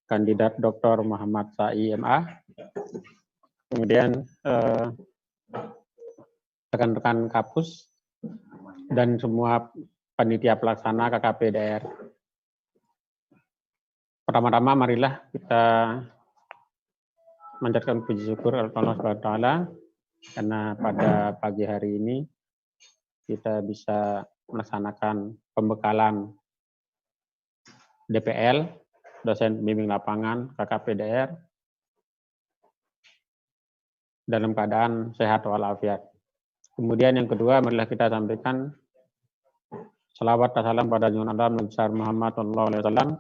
kandidat Dr. Muhammad Sa'i MA, kemudian rekan-rekan Kapus, dan semua panitia pelaksana KKP DR. Pertama-tama marilah kita manjatkan puji syukur Allah SWT karena pada pagi hari ini kita bisa melaksanakan pembekalan DPL, dosen pembimbing lapangan KKP DR, dalam keadaan sehat walafiat. Kemudian yang kedua, marilah kita sampaikan salawat dan salam pada junjungan Nabi besar Muhammad SAW.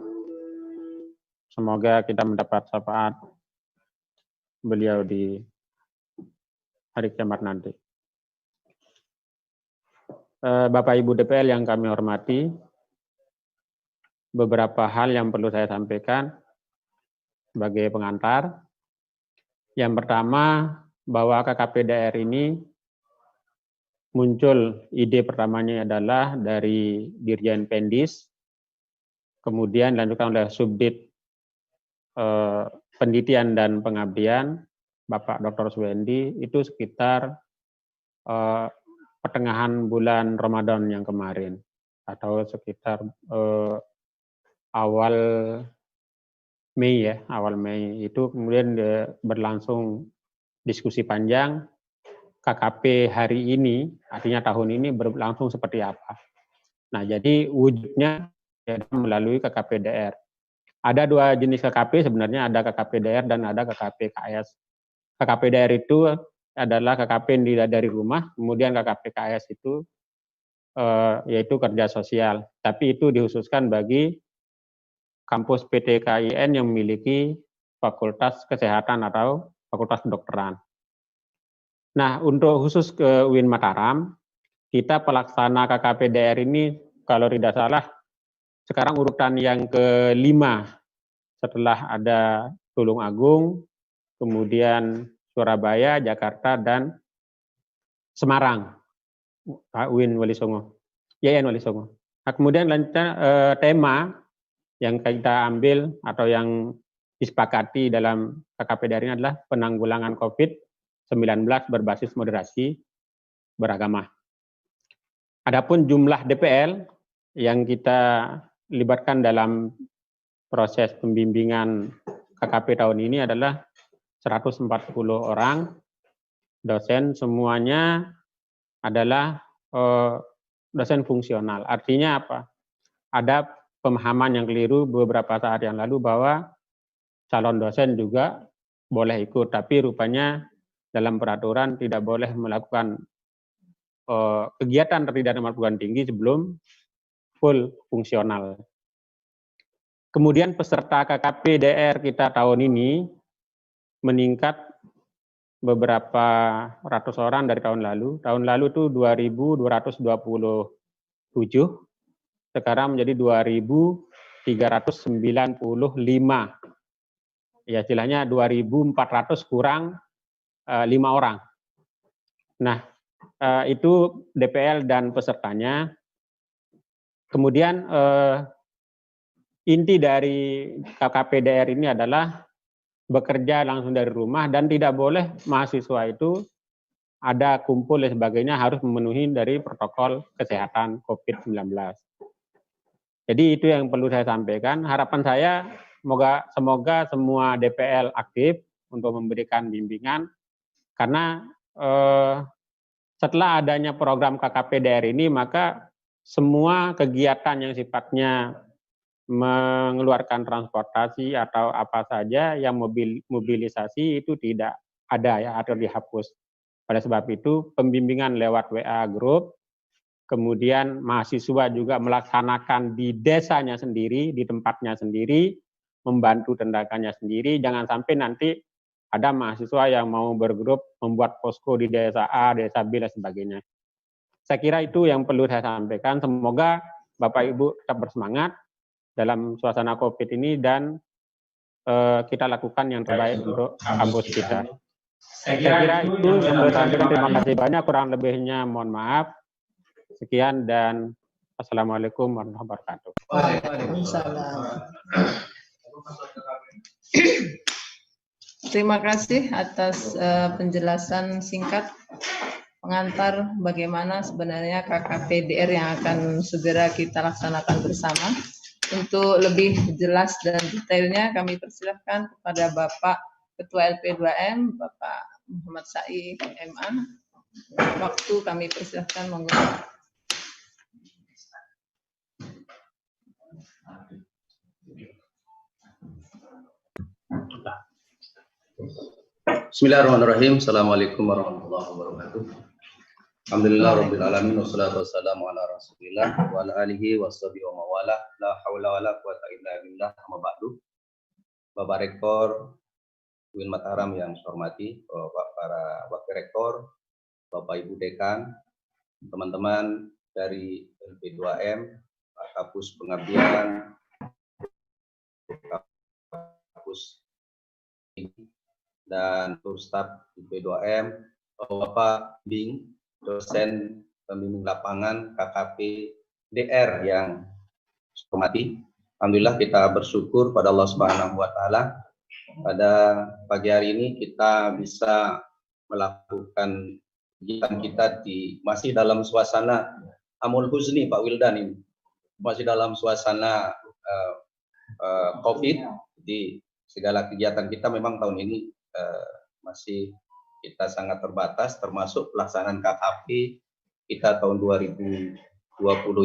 Semoga kita mendapat syafaat beliau di hari kiamat nanti. Bapak Ibu DPL yang kami hormati, beberapa hal yang perlu saya sampaikan sebagai pengantar. Yang pertama, bahwa KKP DR ini muncul ide pertamanya adalah dari Dirjen Pendis, kemudian dilanjutkan oleh Subdit Penelitian dan Pengabdian, Bapak Dr. Suwendi, itu sekitar pertengahan bulan Ramadan yang kemarin, atau sekitar awal Mei ya, awal Mei itu kemudian berlangsung diskusi panjang KKP hari ini, artinya tahun ini berlangsung seperti apa. Nah, jadi wujudnya melalui KKP DR. Ada dua jenis KKP sebenarnya, ada KKP DR dan ada KKP KS. KKP DR itu adalah KKP yang dilihat dari rumah, kemudian KKP KS itu yaitu kerja sosial. Tapi itu dikhususkan bagi kampus PTKIN yang memiliki fakultas kesehatan atau fakultas kedokteran. Nah, untuk khusus ke UIN Mataram, kita pelaksana KKP DR ini kalau tidak salah sekarang urutan yang kelima setelah ada Tulung Agung, kemudian Surabaya, Jakarta, dan Semarang, UIN Wali Songo, YN Wali Songo. Nah, kemudian tema yang kita ambil atau yang disepakati dalam KKP DR ini adalah penanggulangan COVID-19 berbasis moderasi beragama. Adapun jumlah DPL yang kita libatkan dalam proses pembimbingan KKP tahun ini adalah 140 orang dosen, semuanya adalah dosen fungsional. Artinya apa? Ada pemahaman yang keliru beberapa saat yang lalu bahwa calon dosen juga boleh ikut, tapi rupanya dalam peraturan tidak boleh melakukan kegiatan pendidikan perguruan tinggi sebelum full fungsional. Kemudian peserta KKP DR kita tahun ini meningkat beberapa ratus orang dari tahun lalu. Tahun lalu itu 2.227, sekarang menjadi 2.395. Ya, istilahnya 2.400 kurang 5 orang. Nah, itu DPL dan pesertanya. Kemudian inti dari KKP DR ini adalah bekerja langsung dari rumah dan tidak boleh mahasiswa itu ada kumpul dan sebagainya, harus memenuhi dari protokol kesehatan COVID-19. Jadi itu yang perlu saya sampaikan. Harapan saya semoga semua DPL aktif untuk memberikan bimbingan, karena setelah adanya program KKP DR ini, maka semua kegiatan yang sifatnya mengeluarkan transportasi atau apa saja yang mobilisasi itu tidak ada ya, atau dihapus. Pada sebab itu pembimbingan lewat WA group, kemudian mahasiswa juga melaksanakan di desanya sendiri, di tempatnya sendiri, membantu tendaganya sendiri. Jangan sampai nanti ada mahasiswa yang mau bergrup membuat posko di desa A, desa B, dan sebagainya. Saya kira itu yang perlu saya sampaikan. Semoga Bapak Ibu tetap bersemangat dalam suasana COVID ini dan kita lakukan yang terbaik untuk kampus kita. Saya kira itu yang perlu saya sampaikan. Terima kasih banyak. Kurang lebihnya mohon maaf. Sekian dan Assalamualaikum warahmatullahi wabarakatuh. Waalaikumsalam. Terima kasih atas penjelasan singkat pengantar bagaimana sebenarnya KKPDR yang akan segera kita laksanakan bersama. Untuk lebih jelas dan detailnya kami persilahkan kepada Bapak Ketua LP2M, Bapak Muhammad Sai MA. Waktu kami persilahkan, monggo. Bismillahirrahmanirrahim. Assalamualaikum warahmatullahi wabarakatuh. Alhamdulillah rabbil alamin wassalatu wassalamu ala Rasulillah wa ala alihi washabihi wa mawala. La haula wala quwata illa billah. Amma ba'du. Bapak Rektor UIN Mataram yang saya hormati, Bapak para Wakil Rektor, Bapak Ibu Dekan, teman-teman dari LP2M, Pak Kapus Pengabdian, Kapus dan seluruh staf LP2M, Bapak Bing, dosen pembimbing lapangan KKP DR yang saya hormati. Alhamdulillah kita bersyukur pada Allah Subhanahu wa taala pada pagi hari ini kita bisa melakukan kegiatan kita masih dalam suasana Amul Huzni, Pak Wildan, ini masih dalam suasana COVID. Jadi segala kegiatan kita memang tahun ini masih kita sangat terbatas, termasuk pelaksanaan KKP kita tahun 2020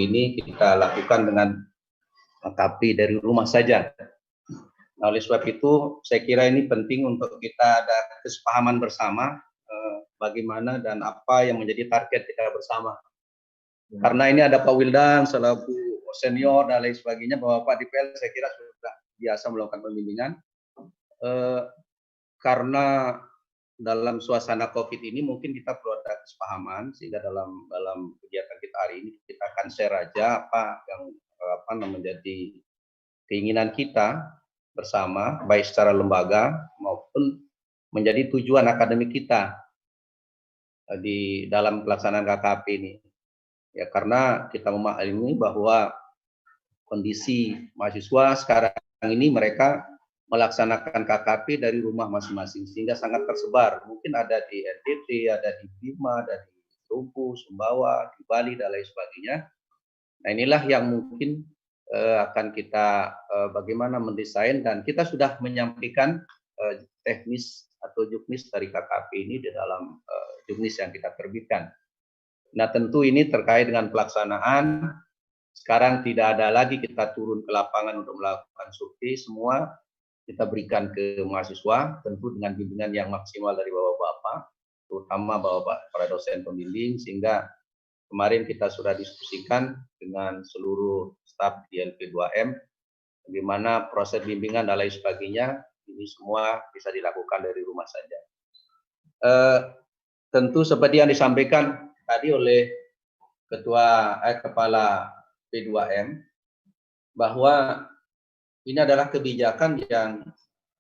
ini kita lakukan dengan KKP dari rumah saja. Nah, oleh sebab itu saya kira ini penting untuk kita ada kesepahaman bersama bagaimana dan apa yang menjadi target kita bersama. Karena ini ada Pak Wildan selaku senior dan lain sebagainya, bahwa Pak DPL saya kira sudah biasa melakukan pembimbingan. Karena dalam suasana COVID ini mungkin kita perlu ada kesepahaman, sehingga dalam kegiatan kita hari ini kita akan share aja apa yang menjadi keinginan kita bersama, baik secara lembaga maupun menjadi tujuan akademik kita di dalam pelaksanaan KKP ini. Ya, karena kita memahami bahwa kondisi mahasiswa sekarang ini mereka melaksanakan KKP dari rumah masing-masing, sehingga sangat tersebar. Mungkin ada di NTT, ada di Bima, ada di Lumpur, Sumbawa, di Bali, dan lain sebagainya. Nah, inilah yang mungkin akan kita bagaimana mendesain, dan kita sudah menyampaikan teknis atau juknis dari KKP ini di dalam juknis yang kita terbitkan. Nah, tentu ini terkait dengan pelaksanaan. Sekarang tidak ada lagi kita turun ke lapangan untuk melakukan survei, semua kita berikan ke mahasiswa, tentu dengan bimbingan yang maksimal dari bapak-bapak, terutama bapak para dosen pembimbing, sehingga kemarin kita sudah diskusikan dengan seluruh staf di LP2M, bagaimana proses bimbingan dan lain sebagainya, ini semua bisa dilakukan dari rumah saja. Tentu seperti yang disampaikan tadi oleh Kepala P2M, bahwa ini adalah kebijakan yang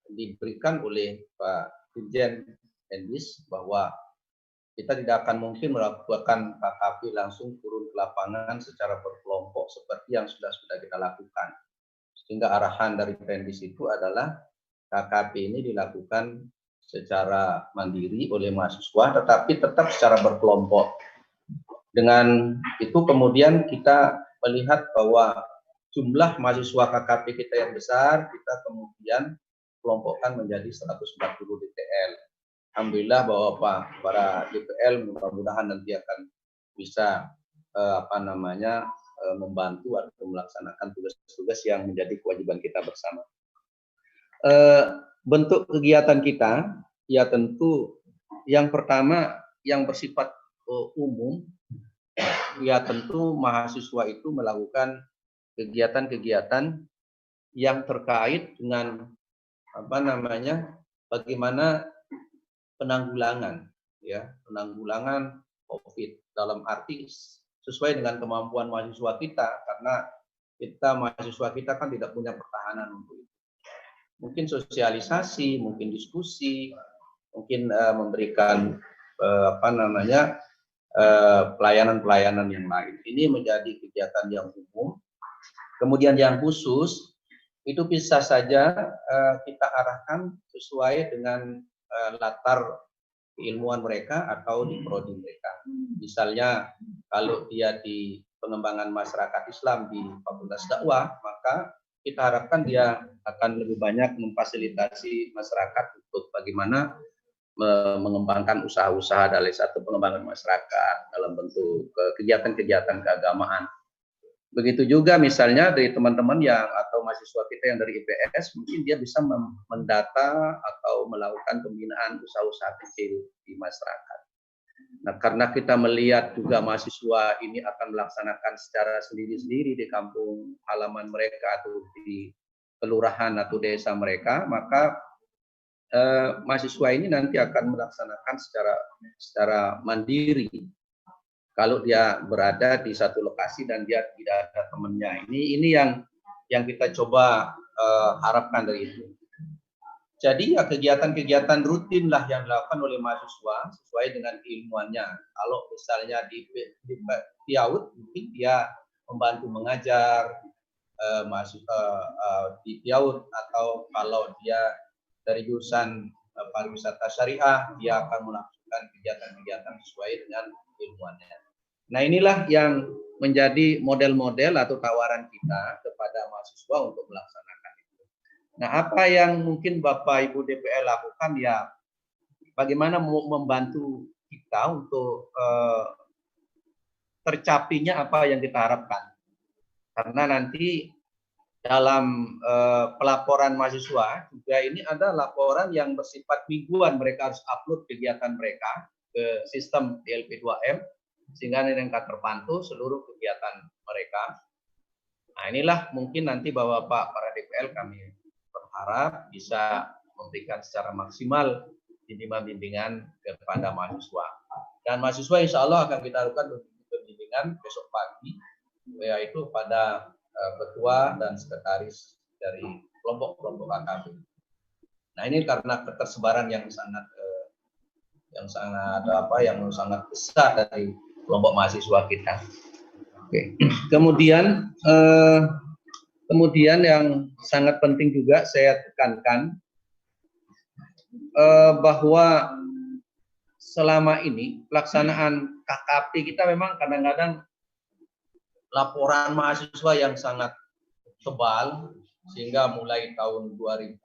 diberikan oleh Pak Dirjen Endis, bahwa kita tidak akan mungkin melakukan KKP langsung turun ke lapangan secara berkelompok seperti yang sudah kita lakukan. Sehingga arahan dari Endis itu adalah KKP ini dilakukan secara mandiri oleh mahasiswa, tetapi tetap secara berkelompok. Dengan itu kemudian kita melihat bahwa jumlah mahasiswa KKP kita yang besar, kita kemudian kelompokkan menjadi 140 DPL. Alhamdulillah bahwa para DPL mudah-mudahan nanti akan bisa membantu atau melaksanakan tugas-tugas yang menjadi kewajiban kita bersama. Bentuk kegiatan kita, ya tentu yang pertama yang bersifat umum, ya tentu mahasiswa itu melakukan kegiatan-kegiatan yang terkait dengan bagaimana penanggulangan COVID, dalam arti sesuai dengan kemampuan mahasiswa kita, karena mahasiswa kita kan tidak punya pertahanan untuk itu. Mungkin sosialisasi, mungkin diskusi, mungkin memberikan pelayanan-pelayanan yang lain. Ini menjadi kegiatan yang umum. Kemudian yang khusus, itu bisa saja kita arahkan sesuai dengan latar keilmuan mereka atau di prodi mereka. Misalnya kalau dia di pengembangan masyarakat Islam di Fakultas Dakwah, maka kita harapkan dia akan lebih banyak memfasilitasi masyarakat untuk bagaimana mengembangkan usaha-usaha dari satu pengembangan masyarakat dalam bentuk kegiatan-kegiatan keagamaan. Begitu juga misalnya dari teman-teman yang atau mahasiswa kita yang dari IPS, mungkin dia bisa mendata atau melakukan pembinaan usaha-usaha kecil di masyarakat. Nah, karena kita melihat juga mahasiswa ini akan melaksanakan secara sendiri-sendiri di kampung halaman mereka atau di kelurahan atau desa mereka, maka mahasiswa ini nanti akan melaksanakan secara mandiri. Kalau dia berada di satu lokasi dan dia tidak ada temannya, ini yang kita coba harapkan dari itu. Jadi ya kegiatan-kegiatan rutin lah yang dilakukan oleh mahasiswa sesuai dengan keilmuannya. Kalau misalnya di PIAUD mungkin dia membantu mengajar di PIAUD, atau kalau dia dari jurusan pariwisata syariah, dia akan melakukan kegiatan-kegiatan sesuai dengan keilmuannya. Nah, inilah yang menjadi model-model atau tawaran kita kepada mahasiswa untuk melaksanakan itu. Nah, apa yang mungkin Bapak Ibu DPL lakukan ya, bagaimana membantu kita untuk tercapainya apa yang kita harapkan. Karena nanti dalam pelaporan mahasiswa juga ini ada laporan yang bersifat mingguan, mereka harus upload kegiatan mereka ke sistem DLP2M sehingga mereka terpantau seluruh kegiatan mereka. Nah, inilah mungkin nanti Bapak para DPL kami berharap bisa memberikan secara maksimal bimbingan kepada mahasiswa. Dan mahasiswa insya Allah akan kita lakukan bimbingan besok pagi, yaitu pada ketua dan sekretaris dari kelompok-kelompok KKP. Nah, ini karena ketersebaran yang sangat besar dari kelompok mahasiswa kita. Oke. Kemudian yang sangat penting juga saya tekankan bahwa selama ini pelaksanaan KKP kita memang kadang-kadang laporan mahasiswa yang sangat tebal, sehingga mulai tahun 2019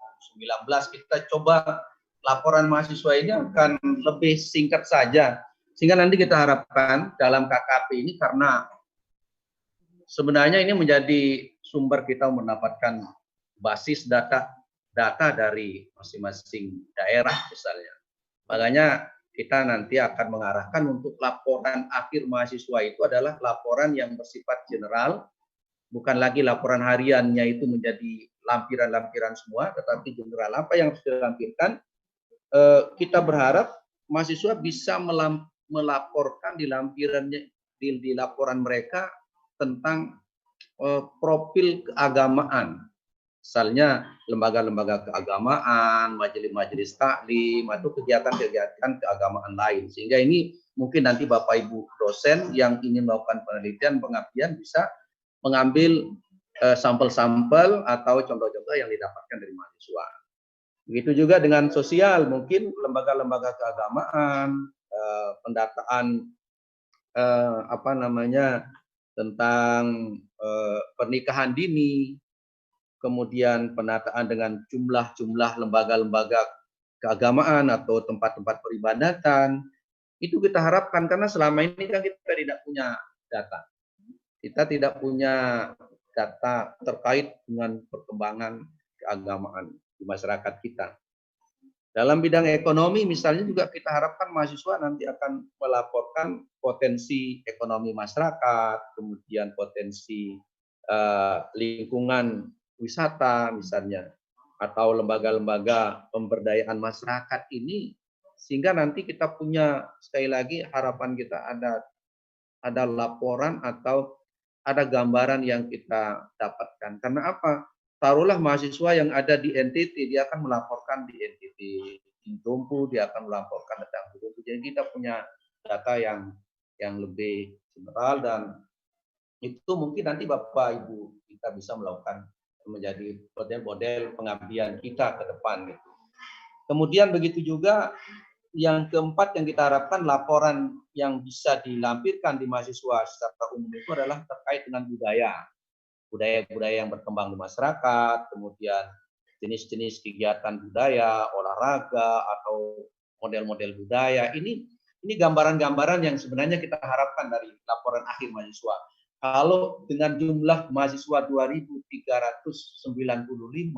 kita coba laporan mahasiswa ini akan lebih singkat saja. Sehingga nanti kita harapkan dalam KKP ini, karena sebenarnya ini menjadi sumber kita mendapatkan basis data dari masing-masing daerah misalnya. Makanya kita nanti akan mengarahkan untuk laporan akhir mahasiswa itu adalah laporan yang bersifat general, bukan lagi laporan hariannya itu menjadi lampiran-lampiran semua, tetapi general. Apa yang harus dilampirkan? Kita berharap mahasiswa bisa melaporkan di lampirannya, di laporan mereka tentang profil keagamaan. Misalnya lembaga-lembaga keagamaan, majelis-majelis taklim, atau kegiatan-kegiatan keagamaan lain. Sehingga ini mungkin nanti Bapak Ibu dosen yang ingin melakukan penelitian, pengabdian bisa mengambil sampel-sampel atau contoh-contoh yang didapatkan dari mahasiswa. Begitu juga dengan sosial, mungkin lembaga-lembaga keagamaan, pendataan tentang pernikahan dini, kemudian penataan dengan jumlah lembaga-lembaga keagamaan atau tempat-tempat peribadatan. Itu kita harapkan, karena selama ini kan kita tidak punya data. Kita tidak punya data terkait dengan perkembangan keagamaan di masyarakat kita. Dalam bidang ekonomi misalnya juga kita harapkan mahasiswa nanti akan melaporkan potensi ekonomi masyarakat, kemudian potensi lingkungan wisata misalnya, atau lembaga-lembaga pemberdayaan masyarakat ini, sehingga nanti kita punya, sekali lagi harapan kita ada laporan atau ada gambaran yang kita dapatkan. Karena apa? Taruhlah mahasiswa yang ada di NTT, dia akan melaporkan di NTT Intumpu, dia akan melaporkan tentang itu. Jadi kita punya data yang lebih general, dan itu mungkin nanti Bapak Ibu kita bisa melakukan menjadi model-model pengabdian kita ke depan gitu. Kemudian begitu juga yang keempat yang kita harapkan laporan yang bisa dilampirkan di mahasiswa secara umum itu adalah terkait dengan budaya-budaya yang berkembang di masyarakat, kemudian jenis-jenis kegiatan budaya, olahraga atau model-model budaya. Ini gambaran-gambaran yang sebenarnya kita harapkan dari laporan akhir mahasiswa. Kalau dengan jumlah mahasiswa 2.395,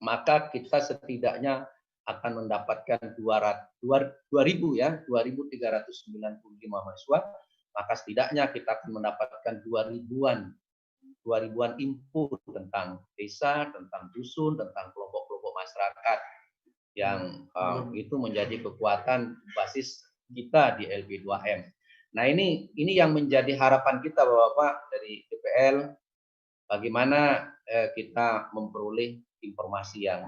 maka kita setidaknya akan mendapatkan 2.395 mahasiswa, maka setidaknya kita akan mendapatkan 2.000-an info tentang desa, tentang dusun, tentang kelompok-kelompok masyarakat yang itu menjadi kekuatan basis kita di LP2M. Nah, ini yang menjadi harapan kita Bapak-Bapak dari DPL, bagaimana kita memperoleh informasi yang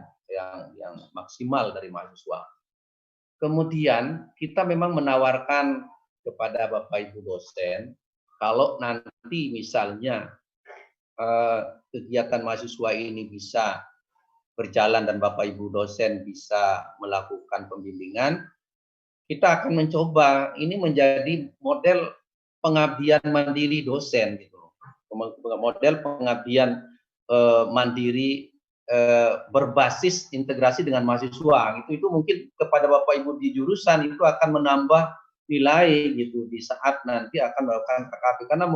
maksimal dari mahasiswa. Kemudian kita memang menawarkan kepada Bapak Ibu dosen, kalau nanti misalnya kegiatan mahasiswa ini bisa berjalan dan Bapak Ibu dosen bisa melakukan pembimbingan, kita akan mencoba ini menjadi model pengabdian mandiri dosen gitu. Model pengabdian mandiri berbasis integrasi dengan mahasiswa gitu. Itu mungkin kepada Bapak Ibu di jurusan itu akan menambah nilai gitu di saat nanti akan melakukan KKP, karena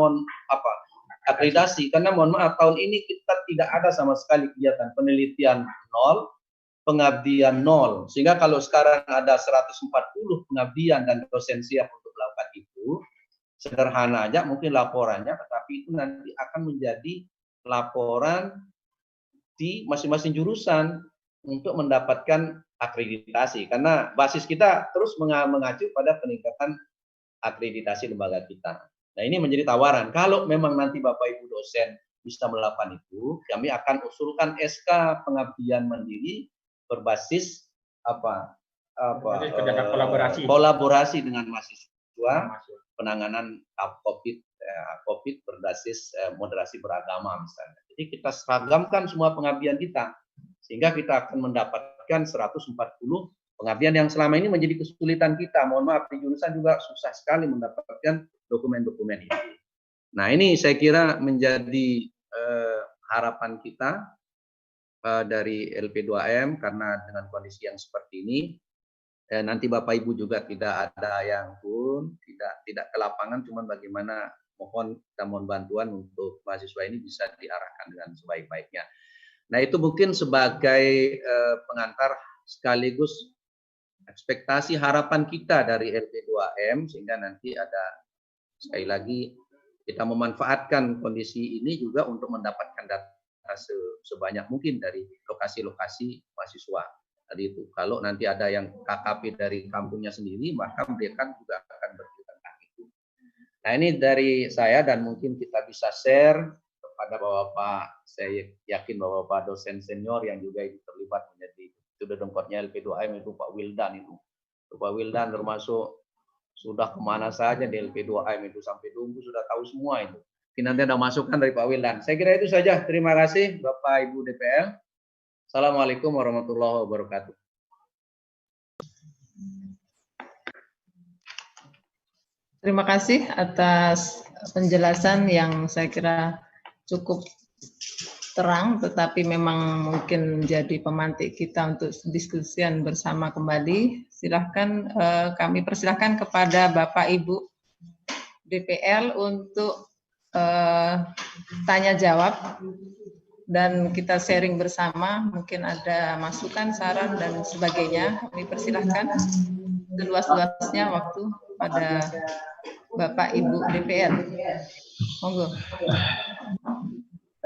akreditasi, karena mohon maaf tahun ini kita tidak ada sama sekali kegiatan penelitian 0, pengabdian 0, sehingga kalau sekarang ada 140 pengabdian dan dosen siap untuk melakukan itu, sederhana aja mungkin laporannya, tetapi itu nanti akan menjadi laporan di masing-masing jurusan untuk mendapatkan akreditasi, karena basis kita terus mengacu pada peningkatan akreditasi lembaga kita. Nah, ini menjadi tawaran. Kalau memang nanti Bapak Ibu dosen bisa melakukan itu, kami akan usulkan SK pengabdian mandiri berbasis kolaborasi dengan mahasiswa, penanganan COVID berbasis moderasi beragama misalnya. Jadi kita seragamkan semua pengabdian kita, sehingga kita akan mendapatkan 140 pengabdian yang selama ini menjadi kesulitan kita. Mohon maaf, di jurusan juga susah sekali mendapatkan dokumen-dokumen ini. Nah, ini saya kira menjadi harapan kita dari LP2M, karena dengan kondisi yang seperti ini, nanti Bapak Ibu juga tidak ada yang turun, tidak ke lapangan, cuman bagaimana kita mohon bantuan untuk mahasiswa ini bisa diarahkan dengan sebaik-baiknya. Nah, itu mungkin sebagai pengantar sekaligus ekspektasi harapan kita dari LP2M, sehingga nanti ada, sekali lagi, kita memanfaatkan kondisi ini juga untuk mendapatkan data sebanyak mungkin dari lokasi-lokasi mahasiswa. Tadi itu, kalau nanti ada yang KKP dari kampungnya sendiri, maka mereka juga akan bercerita itu. Nah, ini dari saya, dan mungkin kita bisa share kepada Bapak-Bapak. Saya yakin Bapak-Bapak dosen senior yang juga itu terlibat menjadi sudah dengkotnya LP2M itu Pak Wildan itu. Pak Wildan termasuk sudah kemana saja di LP2M itu, sampai Dumbu sudah tahu semua itu. Nanti ada masukan dari Pak Wildan. Saya kira itu saja. Terima kasih Bapak Ibu DPL. Assalamualaikum warahmatullahi wabarakatuh. Terima kasih atas penjelasan yang saya kira cukup terang, tetapi memang mungkin menjadi pemantik kita untuk diskusian bersama kembali. Silahkan, kami persilahkan kepada Bapak Ibu DPL untuk tanya jawab, dan kita sharing bersama. Mungkin ada masukan, saran, dan sebagainya. Kami persilahkan seluas-luasnya waktu pada Bapak Ibu DPL. Monggo.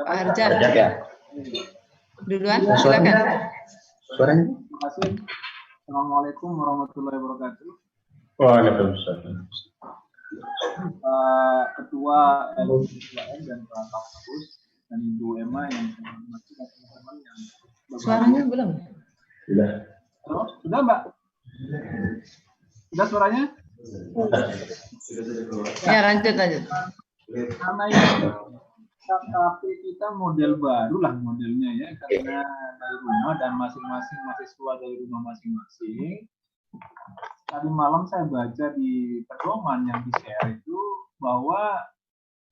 Pak Arjan. Duluan, silakan. Suaranya. Terima kasih. Assalamualaikum warahmatullahi wabarakatuh. Waalaikumsalam. Ketua LP2M dan Pak Kapus dan Ibu Emma yang masih teman-teman yang suaranya belum? Sudah. Oh, sudah Mbak? Sudah suaranya? Ya, lanjut. Karena ini KKP kita model baru lah modelnya ya, karena dari rumah dan masing-masing mahasiswa dari rumah masing-masing. Tadi malam saya baca di pedoman yang di-share itu bahwa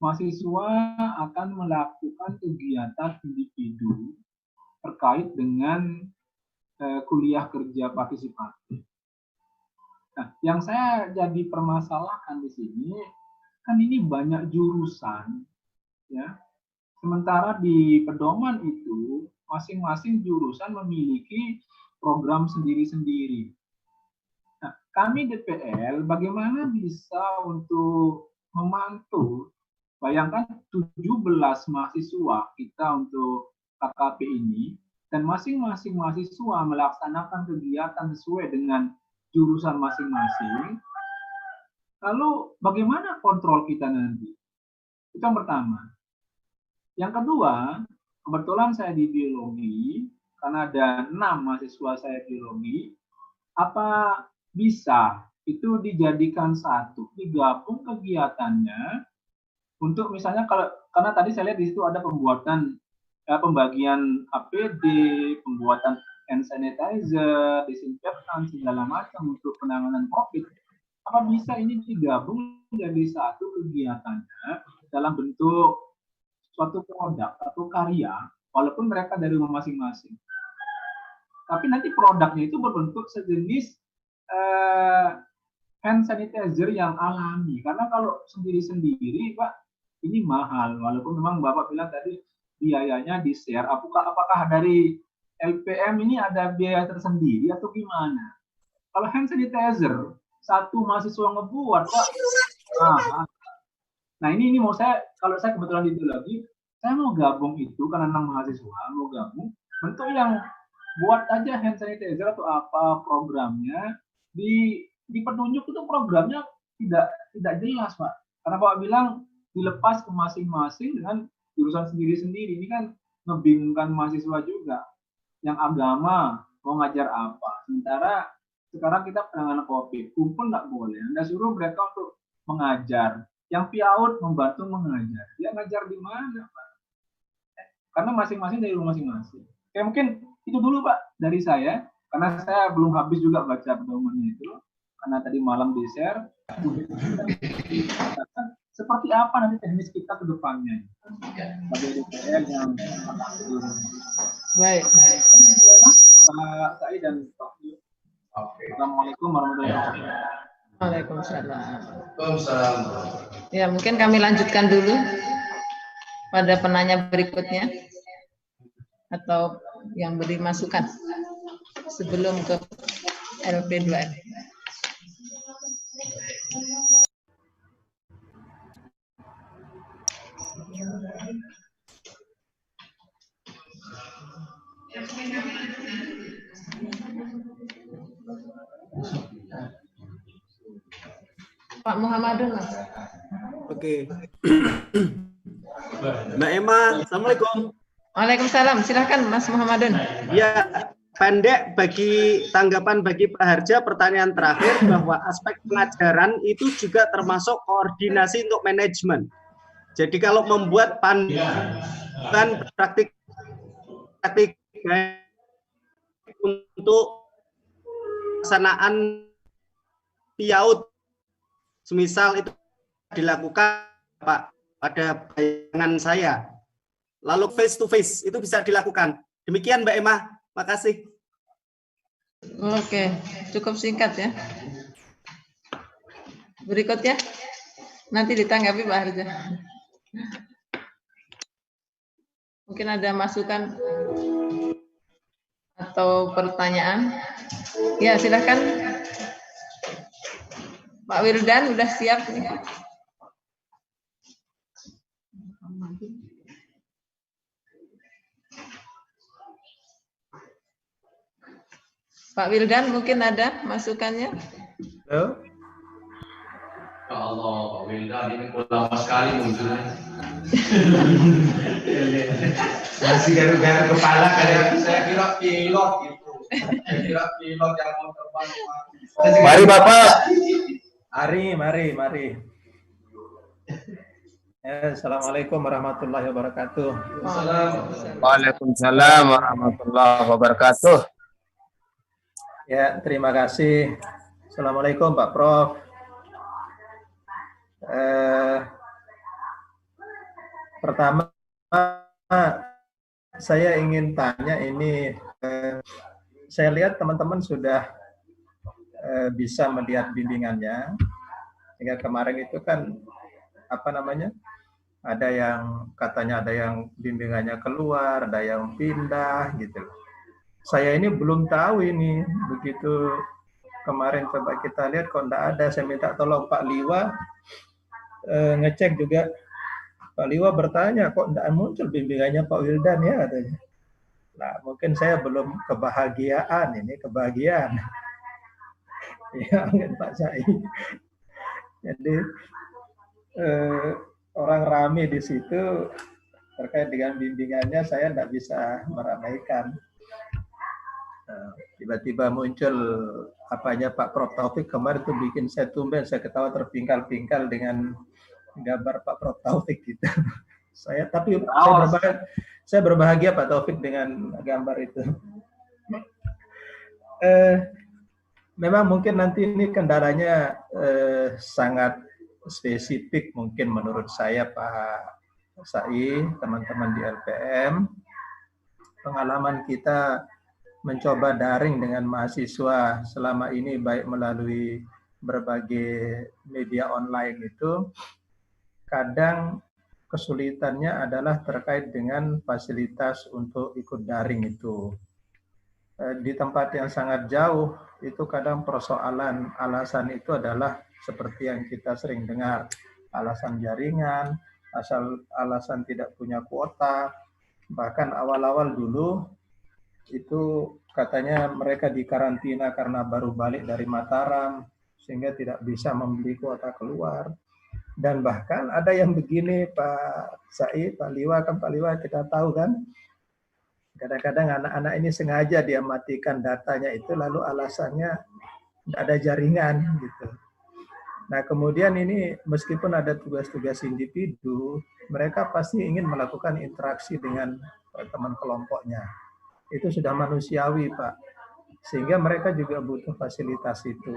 mahasiswa akan melakukan kegiatan individu terkait dengan kuliah kerja partisipatif. Nah, yang saya jadi permasalahkan di sini, kan ini banyak jurusan, ya. Sementara di pedoman itu, masing-masing jurusan memiliki program sendiri-sendiri. Nah, kami DPL bagaimana bisa untuk memantau, bayangkan 17 mahasiswa kita untuk KKP ini, dan masing-masing mahasiswa melaksanakan kegiatan sesuai dengan jurusan masing-masing. Lalu bagaimana kontrol kita nanti? Itu yang pertama. Yang kedua, kebetulan saya di biologi, karena ada 6 mahasiswa saya biologi, apa bisa itu dijadikan satu, digabung kegiatannya untuk misalnya karena tadi saya lihat di situ ada pembagian APD, pembuatan hand sanitizer, disinfektan segala macam untuk penanganan COVID. Apa bisa ini digabung menjadi satu kegiatannya dalam bentuk suatu produk atau karya, walaupun mereka dari rumah masing-masing. Tapi nanti produknya itu berbentuk sejenis hand sanitizer yang alami. Karena kalau sendiri-sendiri, Pak, ini mahal. Walaupun memang Bapak bilang tadi biayanya di-share. Apakah dari LPM ini ada biaya tersendiri atau gimana? Kalau hand sanitizer, satu mahasiswa ngebuat, Pak. Nah ini mau kalau saya kebetulan di biologi, saya mau gabung itu karena 6 mahasiswa, mau gabung. Bentuk yang buat aja hand sanitizer atau apa programnya, di petunjuk itu programnya tidak jelas, Pak. Karena Pak bilang dilepas ke masing-masing dengan jurusan sendiri-sendiri. Ini kan ngebingungkan mahasiswa juga. Yang agama mau ngajar apa. Sementara sekarang kita penanganan COVID, kumpul nggak boleh. Anda suruh mereka untuk mengajar. Yang PIAUD membantu mengajar. Dia ngajar di mana, Pak? Karena masing-masing dari rumah masing-masing. Oke, mungkin itu dulu, Pak, dari saya. Karena saya belum habis juga baca pedomannya itu. Karena tadi malam di-share. Seperti apa nanti teknis kita ke depannya? Sebagai DPR yang Baik. Pak Said dan Pak Yu. Assalamualaikum warahmatullahi wabarakatuh. Waalaikumsalam. Ya, mungkin kami lanjutkan dulu pada penanya berikutnya atau yang beri masukan sebelum ke LP2. Pak Muhammadun, Mas. Oke. Mbak Emma, Assalamualaikum. Waalaikumsalam. Silahkan Mas Muhammadun. Ya, pendek bagi tanggapan bagi Pak Harja, pertanyaan terakhir bahwa aspek pelajaran itu juga termasuk koordinasi untuk manajemen. Jadi kalau membuat panduan praktik untuk pelaksanaan PIAUD, semisal itu dilakukan, Pak, pada bayangan saya. Lalu face to face itu bisa dilakukan. Demikian Mbak Emma, makasih. Oke, cukup singkat ya. Berikutnya nanti ditanggapi Pak Harja. Mungkin ada masukan atau pertanyaan? Ya, silakan. Pak Wildan udah siap nih. Pak Wildan mungkin ada masukannya? Halo? Ya Allah, Pak Wildan ini lama sekali munculnya. Masih garu-garu kepala kayak saya kira pilot gitu. Saya kira pilot yang mau terbang. Mari Bapak. Mari. Assalamualaikum warahmatullahi wabarakatuh. Waalaikumsalam warahmatullahi wabarakatuh. Ya, terima kasih. Assalamualaikum Pak Prof. Pertama, saya ingin tanya ini, saya lihat teman-teman sudah bisa melihat bimbingannya, sehingga kemarin itu kan apa namanya, ada yang katanya ada yang bimbingannya keluar, ada yang pindah gitu. Saya ini belum tahu ini, begitu kemarin coba kita lihat kok enggak ada. Saya minta tolong Pak Liwa ngecek juga. Pak Liwa bertanya kok enggak muncul bimbingannya Pak Wildan ya katanya. Nah mungkin saya belum kebahagiaan, ini kebahagiaan. Ya mungkin Pak Sai. Jadi orang rame di situ terkait dengan bimbingannya, saya enggak bisa meramaikan. Tiba-tiba muncul apanya Pak Prof Taufik kemarin itu bikin saya tumben, saya ketawa terpingkal-pingkal dengan gambar Pak Prof Taufik gitu. Saya berbahagia Pak Taufik dengan gambar itu. Memang mungkin nanti ini kendalanya sangat spesifik mungkin menurut saya Pak Sai, teman-teman di LPM. Pengalaman kita mencoba daring dengan mahasiswa selama ini baik melalui berbagai media online itu, kadang kesulitannya adalah terkait dengan fasilitas untuk ikut daring itu. Di tempat yang sangat jauh itu kadang persoalan alasan itu adalah seperti yang kita sering dengar, alasan jaringan, alasan tidak punya kuota. Bahkan awal-awal dulu itu katanya mereka dikarantina karena baru balik dari Mataram sehingga tidak bisa membeli kuota keluar. Dan bahkan ada yang begini Pak Sai, Pak Liwa, kan Pak Liwa kita tahu kan, kadang-kadang anak-anak ini sengaja dia matikan datanya itu lalu alasannya tidak ada jaringan gitu. Nah kemudian ini meskipun ada tugas-tugas individu, mereka pasti ingin melakukan interaksi dengan teman kelompoknya. Itu sudah manusiawi Pak, sehingga mereka juga butuh fasilitas itu.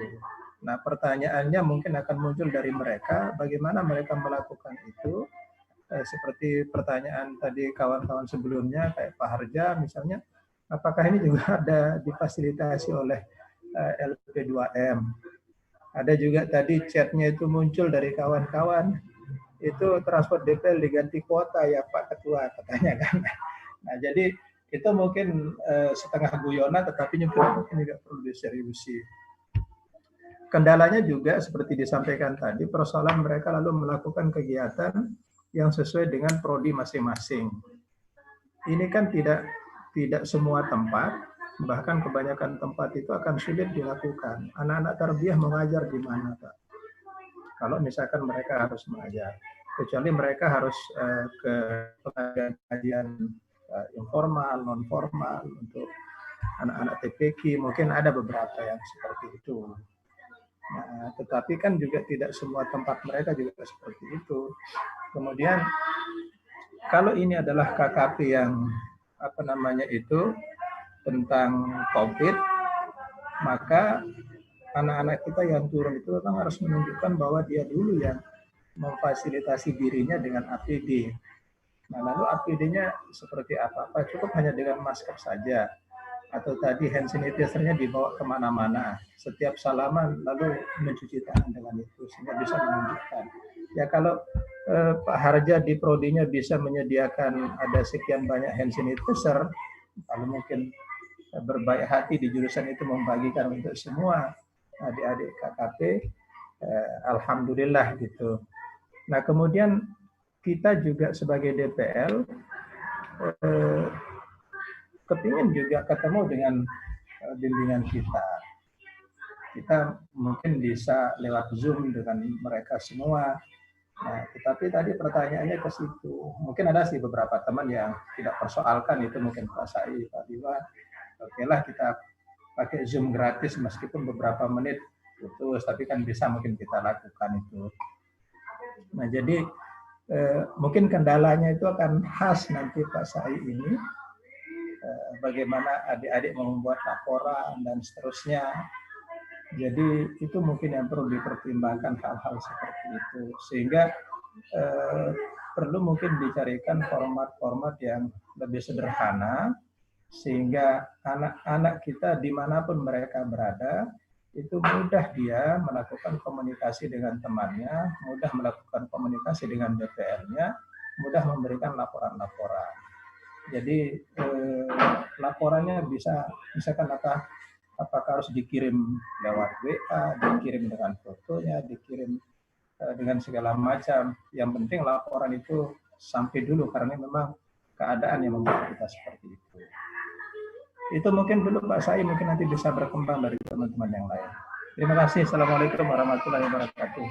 Nah pertanyaannya mungkin akan muncul dari mereka, bagaimana mereka melakukan itu, seperti pertanyaan tadi kawan-kawan sebelumnya, kayak Pak Harja misalnya, apakah ini juga ada difasilitasi oleh LP2M. Ada juga tadi chatnya itu muncul dari kawan-kawan, itu transport DPL diganti kuota ya Pak Ketua katanya kan. Nah jadi itu mungkin setengah guyonan, tetapi mungkin juga perlu diseriusi. Kendalanya juga seperti disampaikan tadi, persoalan mereka lalu melakukan kegiatan yang sesuai dengan prodi masing-masing. Ini kan tidak semua tempat, bahkan kebanyakan tempat itu akan sulit dilakukan. Anak-anak tarbiyah mengajar di mana Pak? Kalau misalkan mereka harus mengajar, kecuali mereka harus ke pengajian informal, non formal untuk anak-anak TPQ, mungkin ada beberapa yang seperti itu. Nah, tetapi kan juga tidak semua tempat mereka juga seperti itu. Kemudian kalau ini adalah KKP yang apa namanya itu tentang COVID, maka anak-anak kita yang turun itu memang harus menunjukkan bahwa dia dulu yang memfasilitasi dirinya dengan APD. Nah, lalu APD-nya seperti apa? Cukup hanya dengan masker saja, atau tadi hand sanitizer-nya dibawa kemana-mana. Setiap salaman lalu mencuci tangan dengan itu, sehingga bisa menunjukkan. Ya kalau Pak Harja di prodinya bisa menyediakan ada sekian banyak hand sanitizer, lalu mungkin berbaik hati di jurusan itu membagikan untuk semua adik-adik KKP, alhamdulillah gitu. Nah kemudian kita juga sebagai DPL kepingin juga ketemu dengan bimbingan kita. Kita mungkin bisa lewat Zoom dengan mereka semua. Nah, tetapi tadi pertanyaannya ke situ. Mungkin ada sih beberapa teman yang tidak persoalkan itu, mungkin Pak Sai, Pak Diwa. Oke lah kita pakai Zoom gratis meskipun beberapa menit putus, tapi kan bisa mungkin kita lakukan itu. Nah, jadi Mungkin kendalanya itu akan khas nanti Pak Sai ini, bagaimana adik-adik membuat laporan dan seterusnya. Jadi itu mungkin yang perlu dipertimbangkan hal-hal seperti itu, sehingga perlu mungkin dicarikan format-format yang lebih sederhana, sehingga anak-anak kita dimanapun mereka berada, itu mudah dia melakukan komunikasi dengan temannya, mudah melakukan komunikasi dengan DPR-nya, mudah memberikan laporan-laporan. Jadi laporannya bisa, misalkan apakah harus dikirim lewat WA, dikirim dengan fotonya, dikirim dengan segala macam. Yang penting laporan itu sampai dulu, karena memang keadaan yang membuat kita seperti itu. Itu mungkin dulu Pak Sai, mungkin nanti bisa berkembang dari teman-teman yang lain. Terima kasih. Assalamualaikum warahmatullahi wabarakatuh.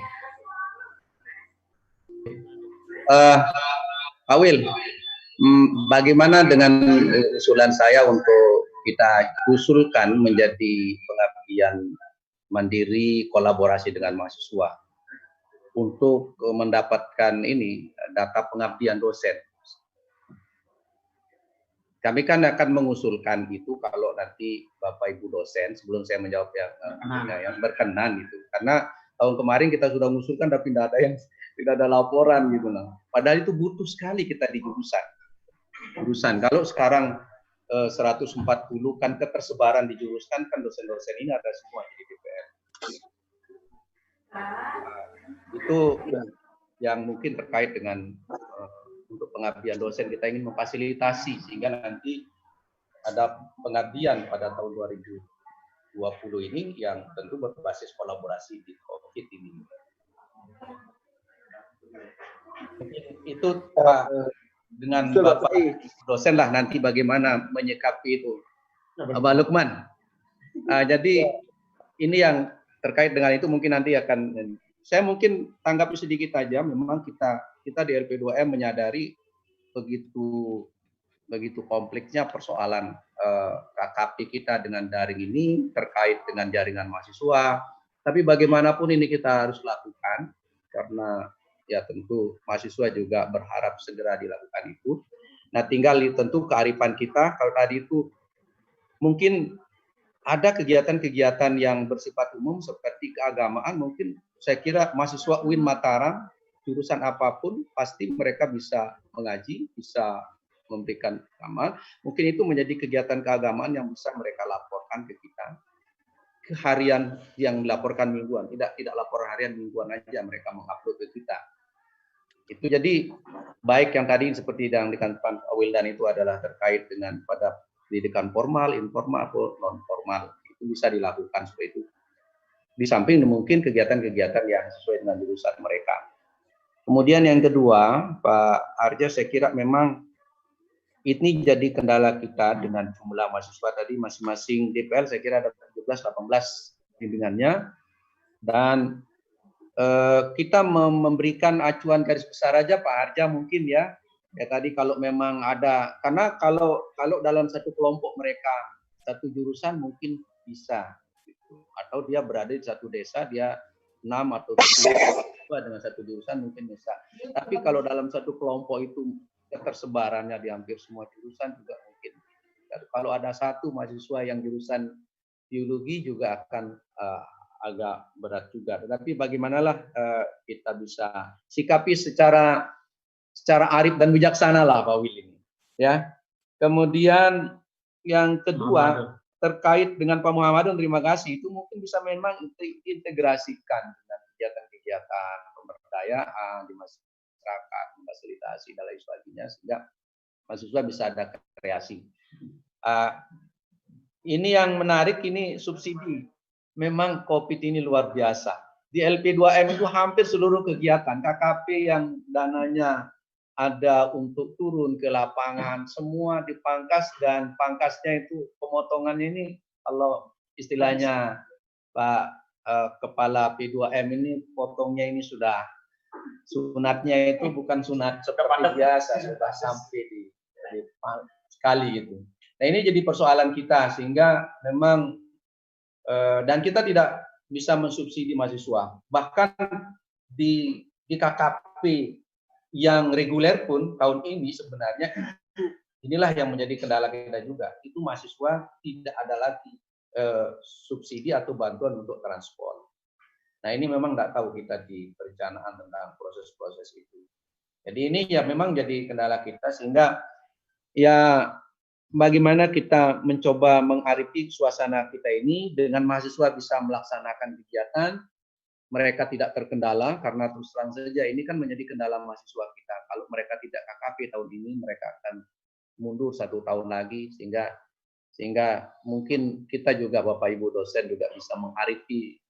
Pak Wil, bagaimana dengan usulan saya untuk kita usulkan menjadi pengabdian mandiri kolaborasi dengan mahasiswa untuk mendapatkan ini data pengabdian dosen. Kami kan akan mengusulkan itu kalau nanti Bapak Ibu dosen, sebelum saya menjawab yang berkenan itu, karena tahun kemarin kita sudah mengusulkan tapi tidak ada laporan gitu loh. Padahal itu butuh sekali kita di jurusan. Kalau sekarang 140 kan ketersebaran di jurusan, kan dosen-dosen ini ada semua di DPR. Itu yang mungkin terkait dengan untuk pengabdian dosen. Kita ingin memfasilitasi sehingga nanti ada pengabdian pada tahun 2020 ini yang tentu berbasis kolaborasi di COVID ini. Itu dengan Bapak dosen lah nanti bagaimana menyikapi itu, Abah Lukman. Jadi ini yang terkait dengan itu mungkin nanti akan saya mungkin tanggapi sedikit aja. Memang kita di LP2M menyadari begitu kompleksnya persoalan KKP kita dengan daring ini terkait dengan jaringan mahasiswa. Tapi bagaimanapun ini kita harus lakukan karena ya tentu mahasiswa juga berharap segera dilakukan itu. Nah, tinggal tentu kearifan kita. Kalau tadi itu mungkin ada kegiatan-kegiatan yang bersifat umum seperti keagamaan, mungkin saya kira mahasiswa UIN Mataram jurusan apapun pasti mereka bisa mengaji, bisa memberikan amal. Mungkin itu menjadi kegiatan keagamaan yang bisa mereka laporkan ke kita. Harian yang dilaporkan mingguan, tidak laporan harian, mingguan aja mereka mengupload ke kita. Itu jadi baik yang tadi seperti yang dikatakan Pak Wildan itu adalah terkait dengan pada pendidikan formal, informal, atau non formal, itu bisa dilakukan seperti itu. Di samping mungkin kegiatan-kegiatan yang sesuai dengan jurusan mereka. Kemudian yang kedua, Pak Arja, saya kira memang ini jadi kendala kita dengan jumlah mahasiswa tadi masing-masing DPL saya kira ada 17-18 bimbingannya, dan kita memberikan acuan garis besar aja Pak Arja mungkin ya tadi kalau memang ada, karena kalau dalam satu kelompok mereka satu jurusan mungkin bisa gitu. Atau dia berada di satu desa dia 6 atau 7 dengan satu jurusan mungkin bisa, tapi kalau dalam satu kelompok itu ketersebarannya di hampir semua jurusan juga mungkin. Kalau ada satu mahasiswa yang jurusan biologi juga akan agak berat juga. Tetapi bagaimanalah kita bisa sikapi secara arif dan bijaksana lah Pak Wil ini. Ya. Kemudian yang kedua terkait dengan Pak Muhammadun, terima kasih. Itu mungkin bisa memang integrasikan dengan kegiatan-kegiatan pemberdayaan di masyarakat, memfasilitasi dan lain sebagainya sehingga mahasiswa bisa ada kreasi. Ini yang menarik, ini subsidi. Memang COVID ini luar biasa. Di LP2M itu hampir seluruh kegiatan KKP yang dananya ada untuk turun ke lapangan semua dipangkas, dan pangkasnya itu pemotongannya ini kalau istilahnya Pak Kepala P2M ini potongnya ini sudah sunatnya itu bukan sunat seperti biasa, sudah sampai di sekali gitu. Nah ini jadi persoalan kita sehingga memang dan kita tidak bisa mensubsidi mahasiswa. Bahkan di KKP yang reguler pun tahun ini sebenarnya inilah yang menjadi kendala kita juga. Itu mahasiswa tidak ada lagi subsidi atau bantuan untuk transport. Nah ini memang nggak tahu kita di perencanaan tentang proses-proses itu. Jadi ini ya memang jadi kendala kita, sehingga ya bagaimana kita mencoba menghadapi suasana kita ini dengan mahasiswa bisa melaksanakan kegiatan, mereka tidak terkendala, karena terus terang saja ini kan menjadi kendala mahasiswa kita. Kalau mereka tidak KKP tahun ini, mereka akan mundur 1 tahun lagi, sehingga mungkin kita juga Bapak Ibu dosen juga bisa menghadapi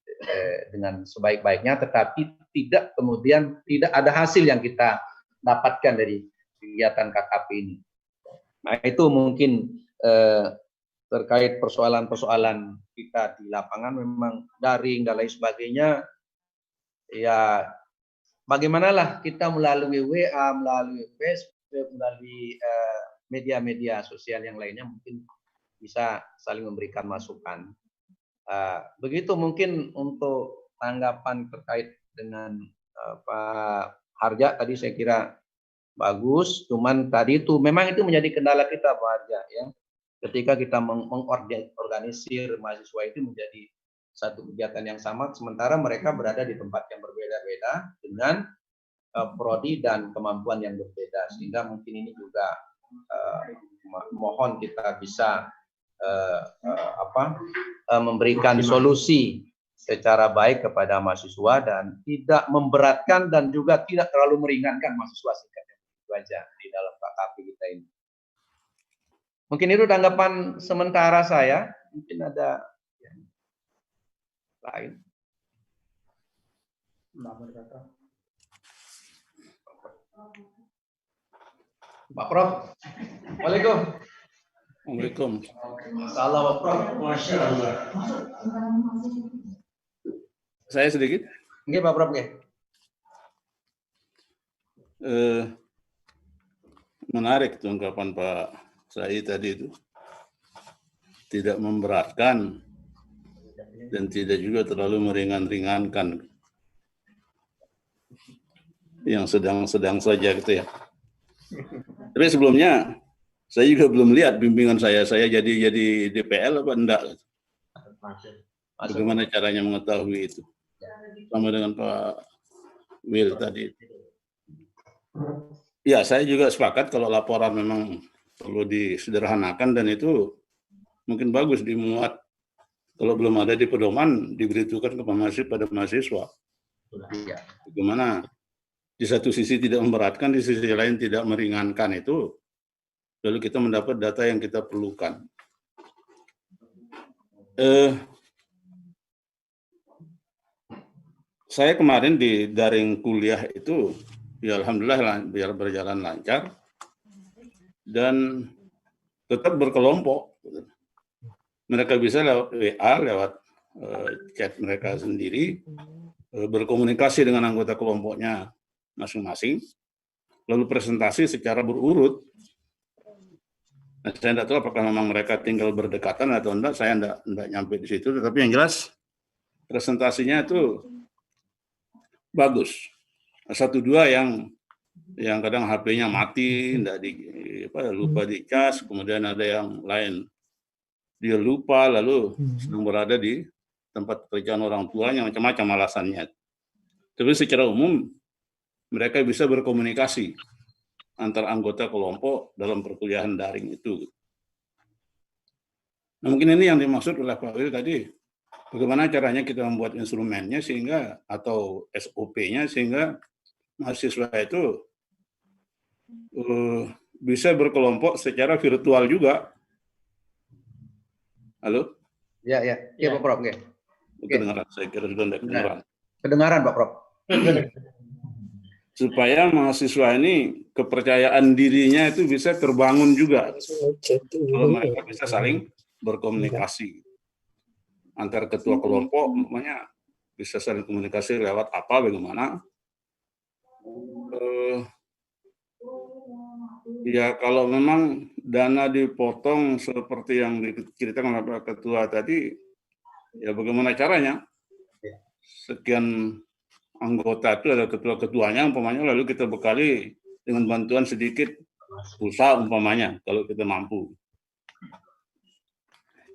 dengan sebaik-baiknya, tetapi tidak kemudian tidak ada hasil yang kita dapatkan dari kegiatan KKP ini. Nah itu mungkin terkait persoalan-persoalan kita di lapangan, memang daring dan lain sebagainya. Ya bagaimanalah kita melalui WA, melalui Facebook, melalui media-media sosial yang lainnya mungkin bisa saling memberikan masukan. Begitu mungkin untuk tanggapan terkait dengan Pak Harja tadi saya kira bagus, cuman tadi itu memang itu menjadi kendala kita Pak Harja ya. Ketika kita mengorganisir mahasiswa itu menjadi satu kegiatan yang sama, sementara mereka berada di tempat yang berbeda-beda dengan prodi dan kemampuan yang berbeda, sehingga mungkin ini juga mohon kita bisa memberikan solusi secara baik kepada mahasiswa dan tidak memberatkan dan juga tidak terlalu meringankan mahasiswa, singkatnya itu aja di dalam KKP kita ini. Mungkin itu tanggapan sementara saya. Mungkin ada yang lain. Pak Prof. Waalaikumsalam. Waalaikumsalam. Salam Pak Prof. Masya Allah. Saya sedikit. Nggih Pak Prof nggih. Menarik ungkapan Pak Said tadi itu. Tidak memberatkan dan tidak juga terlalu meringan-ringankan. Yang sedang-sedang saja gitu ya. Tapi sebelumnya saya juga belum lihat bimbingan saya jadi DPL apa enggak. Bagaimana caranya mengetahui itu? Sama dengan Pak Will tadi. Ya, saya juga sepakat kalau laporan memang perlu disederhanakan dan itu mungkin bagus dimuat. Kalau belum ada di pedoman diberitahukan kepada mahasiswa. Bagaimana di satu sisi tidak memberatkan, di sisi lain tidak meringankan itu, lalu kita mendapat data yang kita perlukan. Saya kemarin di daring kuliah itu, ya alhamdulillah biar berjalan lancar dan tetap berkelompok. Mereka bisa lewat WA, lewat chat mereka sendiri, berkomunikasi dengan anggota kelompoknya masing-masing, lalu presentasi secara berurut. Nah, saya tidak tahu apakah memang mereka tinggal berdekatan atau enggak, saya enggak nyampe di situ, tetapi yang jelas presentasinya itu bagus. Satu dua yang kadang HP-nya mati, lupa dicas, kemudian ada yang lain dia lupa lalu sedang berada di tempat pekerjaan orang tuanya, macam-macam alasannya. Tapi secara umum mereka bisa berkomunikasi antar anggota kelompok dalam perkuliahan daring itu. Nah, mungkin ini yang dimaksud oleh Pak Wil tadi. Bagaimana caranya kita membuat instrumennya sehingga atau SOP-nya sehingga mahasiswa itu bisa berkelompok secara virtual juga. Halo? Ya Pak Prof. Oke. Kedengaran, saya kira sudah tidak kedengaran. Kedengaran Pak Prof. Supaya mahasiswa ini kepercayaan dirinya itu bisa terbangun juga. Kalau mereka bisa saling berkomunikasi. Antar ketua kelompok, namanya bisa saling komunikasi lewat apa, bagaimana. Ya kalau memang dana dipotong seperti yang diceritakan oleh Pak Ketua tadi, ya bagaimana caranya? Sekian anggota itu ada ketua-ketuanya umpamanya, lalu kita bekali dengan bantuan sedikit pulsa umpamanya kalau kita mampu.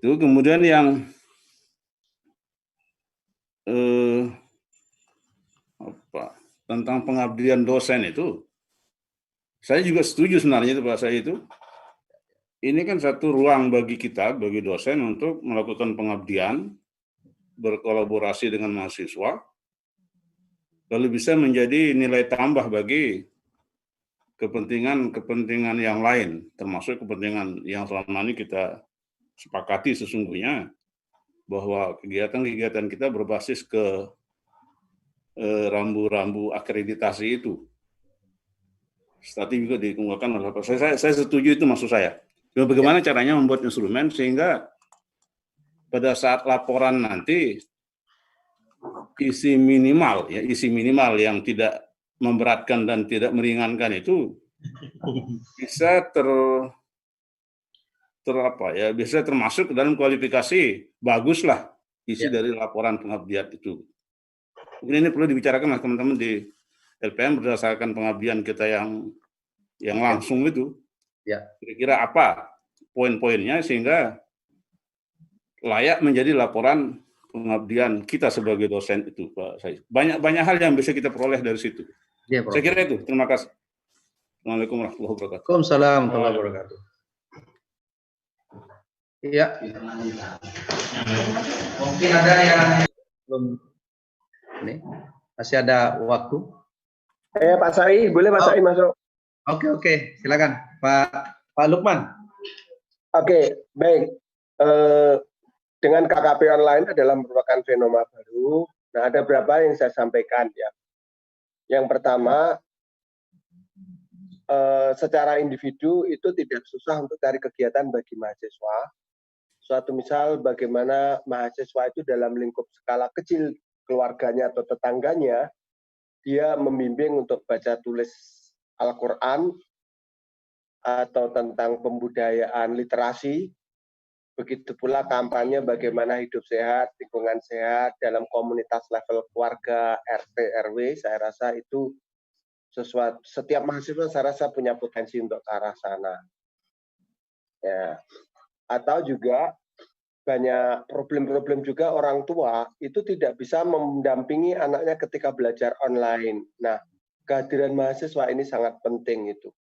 Itu kemudian yang tentang pengabdian dosen itu, saya juga setuju sebenarnya itu Pak saya itu. Ini kan satu ruang bagi kita, bagi dosen untuk melakukan pengabdian, berkolaborasi dengan mahasiswa, lalu bisa menjadi nilai tambah bagi kepentingan yang lain, termasuk kepentingan yang selama ini kita sepakati sesungguhnya, bahwa kegiatan-kegiatan kita berbasis ke rambu-rambu akreditasi itu. Tadi juga dikemukakan oleh Pak. Saya setuju itu maksud saya. Bagaimana caranya membuat instrumen sehingga pada saat laporan nanti isi minimal yang tidak memberatkan dan tidak meringankan itu bisa bisa termasuk dalam kualifikasi baguslah isi dari laporan pengabdian itu. Mungkin ini perlu dibicarakan teman-teman di LPM berdasarkan pengabdian kita yang langsung itu. Kira-kira apa poin-poinnya sehingga layak menjadi laporan pengabdian kita sebagai dosen itu, Pak Said. Banyak hal yang bisa kita peroleh dari situ. Ya, saya kira itu. Terima kasih. Assalamualaikum warahmatullahi wabarakatuh. Waalaikumsalam warahmatullahi wabarakatuh. Iya. Mungkin ada yang belum ini masih ada waktu. Pak Sai, boleh Pak Sai masuk? Oke, silakan Pak Lukman. Oke, baik. Dengan KKP online adalah merupakan fenomena baru. Nah, ada beberapa yang saya sampaikan ya. Yang pertama, secara individu itu tidak susah untuk cari kegiatan bagi mahasiswa. Suatu misal bagaimana mahasiswa itu dalam lingkup skala kecil keluarganya atau tetangganya, dia membimbing untuk baca tulis Al-Quran atau tentang pembudayaan literasi. Begitu pula kampanye bagaimana hidup sehat, lingkungan sehat dalam komunitas level keluarga, RT, RW. Saya rasa itu sesuatu, setiap mahasiswa saya rasa punya potensi untuk ke arah sana. Ya. Atau juga banyak problem-problem juga orang tua itu tidak bisa mendampingi anaknya ketika belajar online. Nah, kehadiran mahasiswa ini sangat penting itu.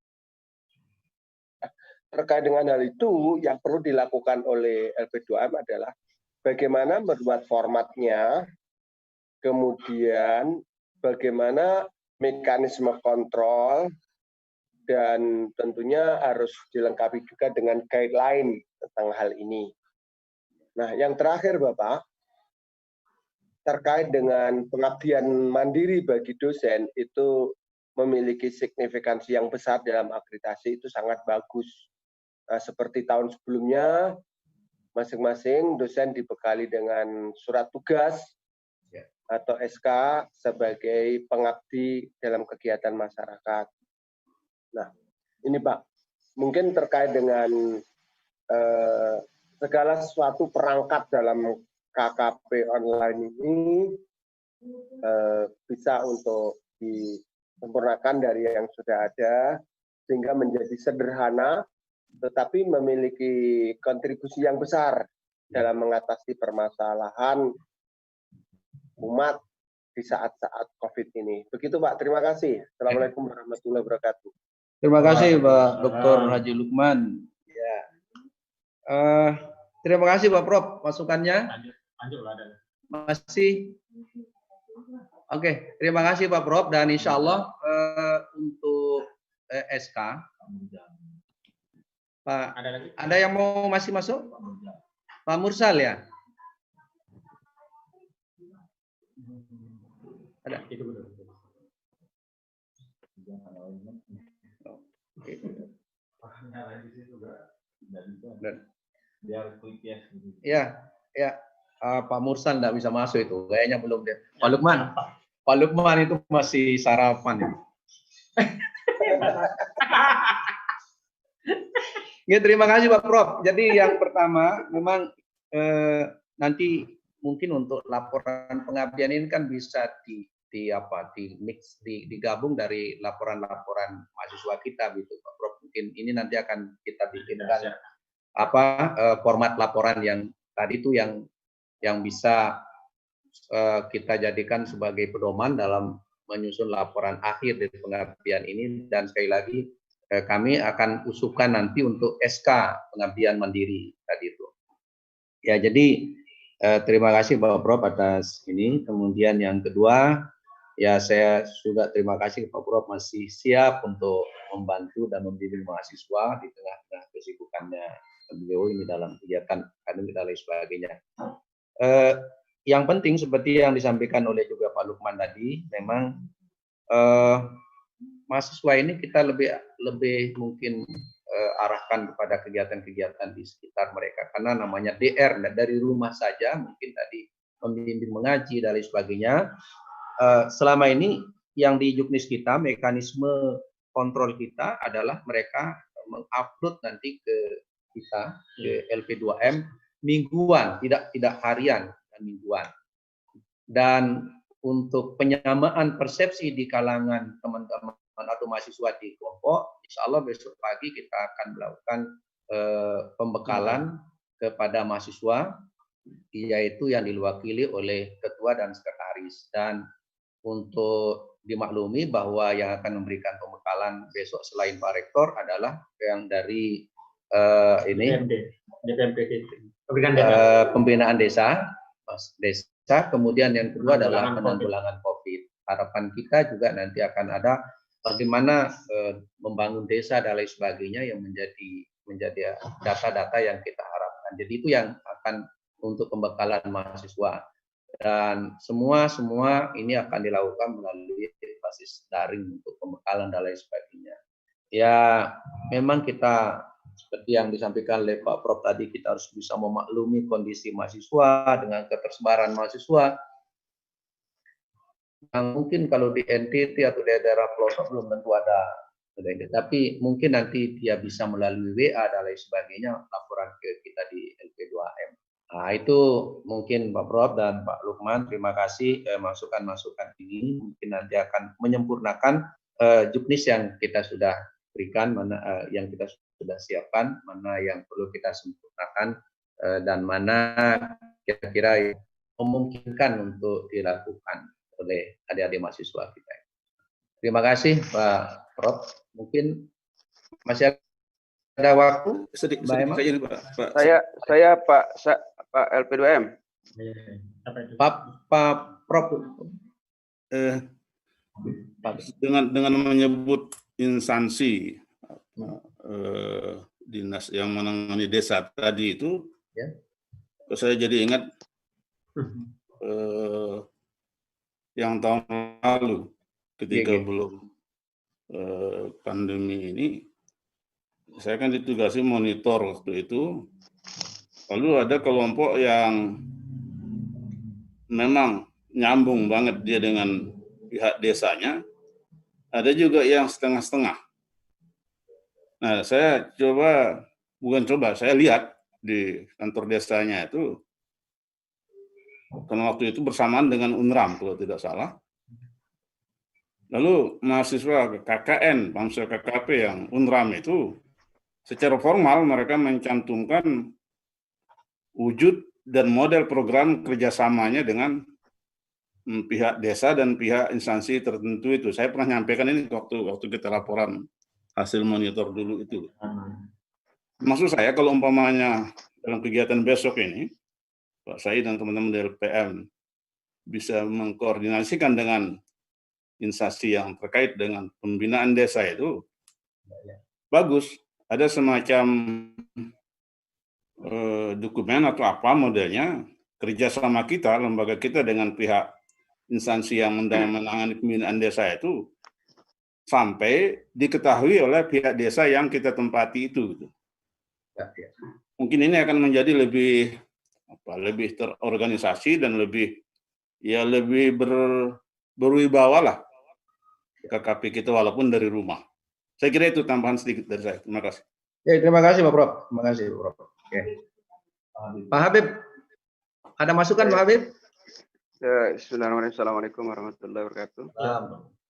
Terkait dengan hal itu, yang perlu dilakukan oleh LP2M adalah bagaimana membuat formatnya, kemudian bagaimana mekanisme kontrol, dan tentunya harus dilengkapi juga dengan guideline tentang hal ini. Nah, yang terakhir Bapak, terkait dengan pengabdian mandiri bagi dosen itu memiliki signifikansi yang besar dalam akreditasi, itu sangat bagus. Nah, seperti tahun sebelumnya, masing-masing dosen dibekali dengan surat tugas atau SK sebagai pengabdi dalam kegiatan masyarakat. Nah, ini Pak, mungkin terkait dengan segala sesuatu perangkat dalam KKP online ini bisa untuk disempurnakan dari yang sudah ada sehingga menjadi sederhana tetapi memiliki kontribusi yang besar dalam mengatasi permasalahan umat di saat-saat COVID ini. Begitu Pak, terima kasih. Assalamualaikum warahmatullahi wabarakatuh. Terima kasih Pak Dr. Haji Lukman. Ya. Terima kasih Pak Prof masukannya. Masih. Oke, terima kasih Pak Prof dan insya Allah untuk SK. Pak, ada yang mau masih masuk? Pak Mursal ya? Ada. Ya, Pak Mursal nggak bisa masuk itu, kayaknya belum deh. Pak Lukman itu masih sarapan ya. Ya, terima kasih Pak Prof. Jadi yang pertama memang nanti mungkin untuk laporan pengabdian ini kan bisa digabung dari laporan-laporan mahasiswa kita gitu Pak Prof. Mungkin ini nanti akan kita bikinkan format laporan yang tadi itu yang bisa kita jadikan sebagai pedoman dalam menyusun laporan akhir dari pengabdian ini. Dan sekali lagi kami akan usulkan nanti untuk SK pengabdian mandiri tadi itu. Ya, jadi terima kasih Bapak Prof atas ini. Kemudian yang kedua, ya saya juga terima kasih Pak Prof masih siap untuk membantu dan membimbing mahasiswa di tengah-tengah kesibukannya beliau ini dalam kegiatan akademik dan lain sebagainya. Yang penting seperti yang disampaikan oleh juga Pak Lukman tadi, memang mahasiswa ini kita lebih mungkin arahkan kepada kegiatan-kegiatan di sekitar mereka, karena namanya DR dari rumah saja mungkin tadi membimbing mengaji dan lain sebagainya. Selama ini yang di Juknis kita, mekanisme kontrol kita adalah mereka mengupload nanti ke kita ke LP2M mingguan, tidak harian dan mingguan. Dan untuk penyamaan persepsi di kalangan teman-teman atau mahasiswa di kelompok, insya Allah besok pagi kita akan melakukan pembekalan kepada mahasiswa, yaitu yang diwakili oleh ketua dan sekretaris. Dan untuk dimaklumi bahwa yang akan memberikan pembekalan besok selain Pak Rektor adalah yang dari pembinaan desa, kemudian yang kedua adalah penanggulangan COVID. Harapan kita juga nanti akan ada bagaimana membangun desa dan lain sebagainya yang menjadi data-data yang kita harapkan. Jadi itu yang akan untuk pembekalan mahasiswa, dan semua ini akan dilakukan melalui basis daring untuk pembekalan dan lain sebagainya. Ya memang kita seperti yang disampaikan oleh Pak Prof tadi, kita harus bisa memaklumi kondisi mahasiswa dengan ketersebaran mahasiswa. Yang mungkin kalau di NTT atau di daerah pelosok belum tentu ada, tapi mungkin nanti dia bisa melalui WA dan lain sebagainya laporan ke kita di LP2M. Nah, itu mungkin Pak Prof dan Pak Lukman, terima kasih masukan-masukan ini mungkin nanti akan menyempurnakan juknis yang kita sudah berikan, mana yang kita sudah siapkan, mana yang perlu kita sempurnakan, dan mana kira-kira memungkinkan untuk dilakukan oleh adik-adik mahasiswa kita. Terima kasih Pak Prof. Mungkin masih ada waktu? Sedikit saja nih Pak. Saya Pak LP2M. Pak Prof. Dengan menyebut instansi dinas yang menangani desa tadi itu, ya, saya jadi ingat yang tahun lalu ketika belum pandemi ini, saya kan ditugasi monitor waktu itu. Lalu ada kelompok yang memang nyambung banget dia dengan pihak desanya, ada juga yang setengah-setengah. Nah, saya saya lihat di kantor desanya itu, karena waktu itu bersamaan dengan UNRAM kalau tidak salah. Lalu mahasiswa KKN, Pamsel KKP yang UNRAM itu, secara formal mereka mencantumkan wujud dan model program kerjasamanya dengan pihak desa dan pihak instansi tertentu itu. Saya pernah nyampaikan ini waktu kita laporan hasil monitor dulu itu. Maksud saya kalau umpamanya dalam kegiatan besok ini, Pak Said dan teman-teman dari LPM bisa mengkoordinasikan dengan instansi yang terkait dengan pembinaan desa itu, bagus. Ada semacam dokumen atau apa modelnya, kerjasama kita, lembaga kita dengan pihak instansi yang menangani pembinaan desa itu, sampai diketahui oleh pihak desa yang kita tempati itu. Mungkin ini akan menjadi lebih terorganisasi dan lebih berwibawa lah KKP kita walaupun dari rumah. Saya kira itu tambahan sedikit dari saya. Terima kasih. Ya, terima kasih Pak Prof. Terima kasih Pak Prof. Oke. Pak Habib, ada masukan Pak Habib? Bismillahirrahmanirrahim. Assalamualaikum warahmatullahi wabarakatuh.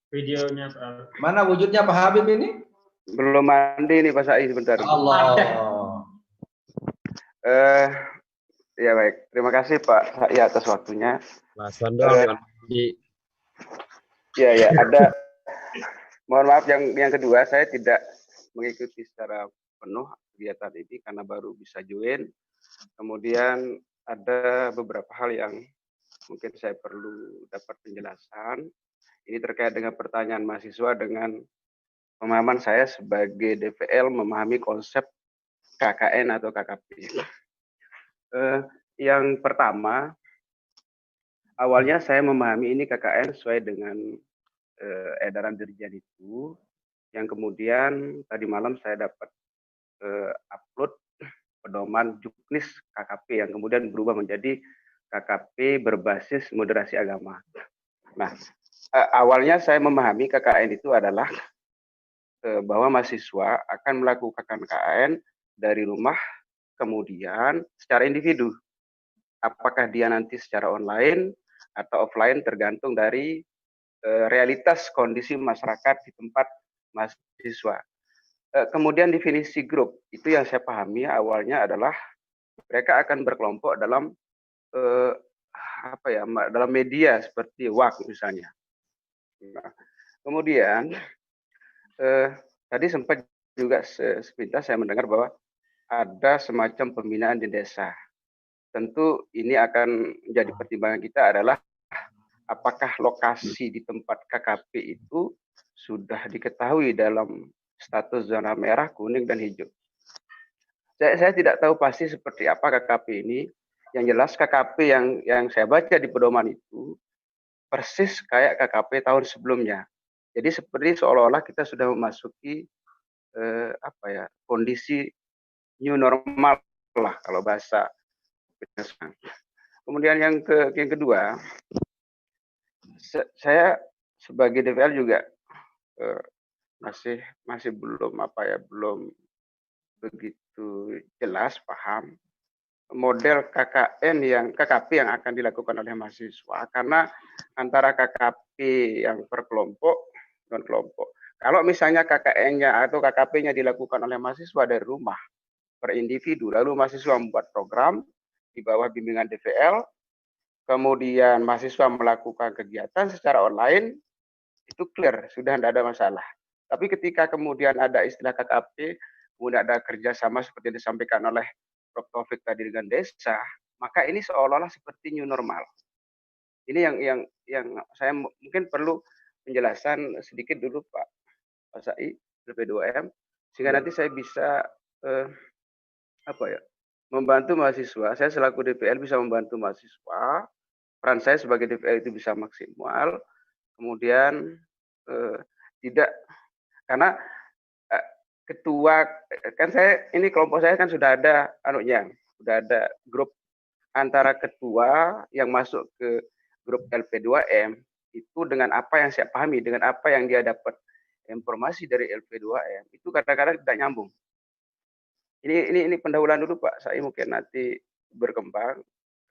Videonya mana wujudnya Pak Habib ini? Belum mandi nih Pak Sai sebentar. Allah. Ya baik, terima kasih Pak Sai atas waktunya. Mas Wandong, ya ada. Mohon maaf yang kedua, saya tidak mengikuti secara penuh kegiatan ini karena baru bisa join. Kemudian ada beberapa hal yang mungkin saya perlu dapat penjelasan. Ini terkait dengan pertanyaan mahasiswa dengan pemahaman saya sebagai DVL memahami konsep KKN atau KKP. Yang pertama, awalnya saya memahami ini KKN sesuai dengan edaran Dirjen itu, yang kemudian tadi malam saya dapat upload pedoman Juknis KKP yang kemudian berubah menjadi KKP berbasis moderasi agama. Nah, awalnya saya memahami KKN itu adalah bahwa mahasiswa akan melakukan KKN dari rumah, kemudian secara individu. Apakah dia nanti secara online atau offline tergantung dari realitas kondisi masyarakat di tempat mahasiswa. Kemudian definisi grup, itu yang saya pahami awalnya adalah mereka akan berkelompok dalam dalam media seperti WhatsApp misalnya. Nah, kemudian tadi sempat juga sepintas saya mendengar bahwa ada semacam pembinaan di desa. Tentu ini akan menjadi pertimbangan kita adalah apakah lokasi di tempat KKP itu sudah diketahui dalam status zona merah, kuning, dan hijau. Saya tidak tahu pasti seperti apa KKP ini. Yang jelas KKP yang saya baca di pedoman itu persis kayak KKP tahun sebelumnya. Jadi seperti seolah-olah kita sudah memasuki kondisi new normal lah kalau bahasa. Kemudian yang kedua, saya sebagai DVL juga masih belum begitu jelas paham model KKP yang akan dilakukan oleh mahasiswa, karena antara KKP yang per kelompok dan kelompok. Kalau misalnya KKN-nya atau KKP-nya dilakukan oleh mahasiswa dari rumah per individu, lalu mahasiswa membuat program di bawah bimbingan DVL, kemudian mahasiswa melakukan kegiatan secara online, itu clear, sudah tidak ada masalah. Tapi ketika kemudian ada istilah KKP, kemudian ada kerjasama seperti yang disampaikan oleh Prof. Taufik tadi dengan desa, maka ini seolah-olah seperti new normal. Ini yang saya mungkin perlu penjelasan sedikit dulu Pak Sai, LP2M, sehingga nanti saya bisa membantu mahasiswa. Saya selaku DPL bisa membantu mahasiswa. Peran saya sebagai DPL itu bisa maksimal. Kemudian tidak, karena ketua kan saya ini kelompok saya kan sudah ada sudah ada grup antara ketua yang masuk ke grup LP2M itu dengan apa yang saya pahami, dengan apa yang dia dapat informasi dari LP2M itu kadang-kadang tidak nyambung. Ini pendahuluan dulu Pak, saya mungkin nanti berkembang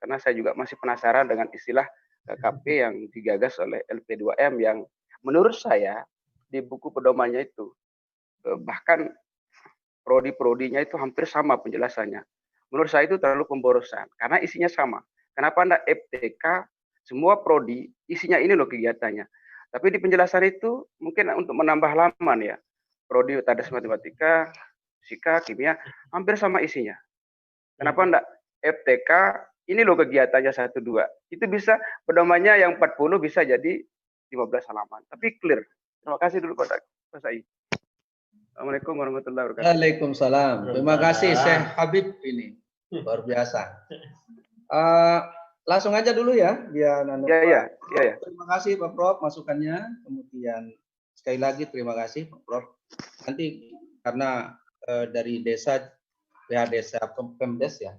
karena saya juga masih penasaran dengan istilah KKP yang digagas oleh LP2M yang menurut saya di buku pedomannya itu bahkan prodi-prodinya itu hampir sama penjelasannya. Menurut saya itu terlalu pemborosan karena isinya sama. Kenapa enggak FTK semua prodi isinya ini loh kegiatannya. Tapi di penjelasan itu mungkin untuk menambah halaman ya. Prodi Tadas Matematika, Fisika, Kimia hampir sama isinya. Kenapa enggak FTK ini loh kegiatannya 1 2. Itu bisa pedomannya yang 40 bisa jadi 15 halaman. Tapi clear. Terima kasih dulu Pak Sai. Assalamualaikum warahmatullahi wabarakatuh. Waalaikumsalam. Terima kasih Syekh Habib ini. Luar biasa. Langsung aja dulu ya, biar Ya. Terima kasih Pak Prof masukannya. Kemudian sekali lagi terima kasih Pak Prof. Nanti karena dari desa PH Desa Pemdes ya.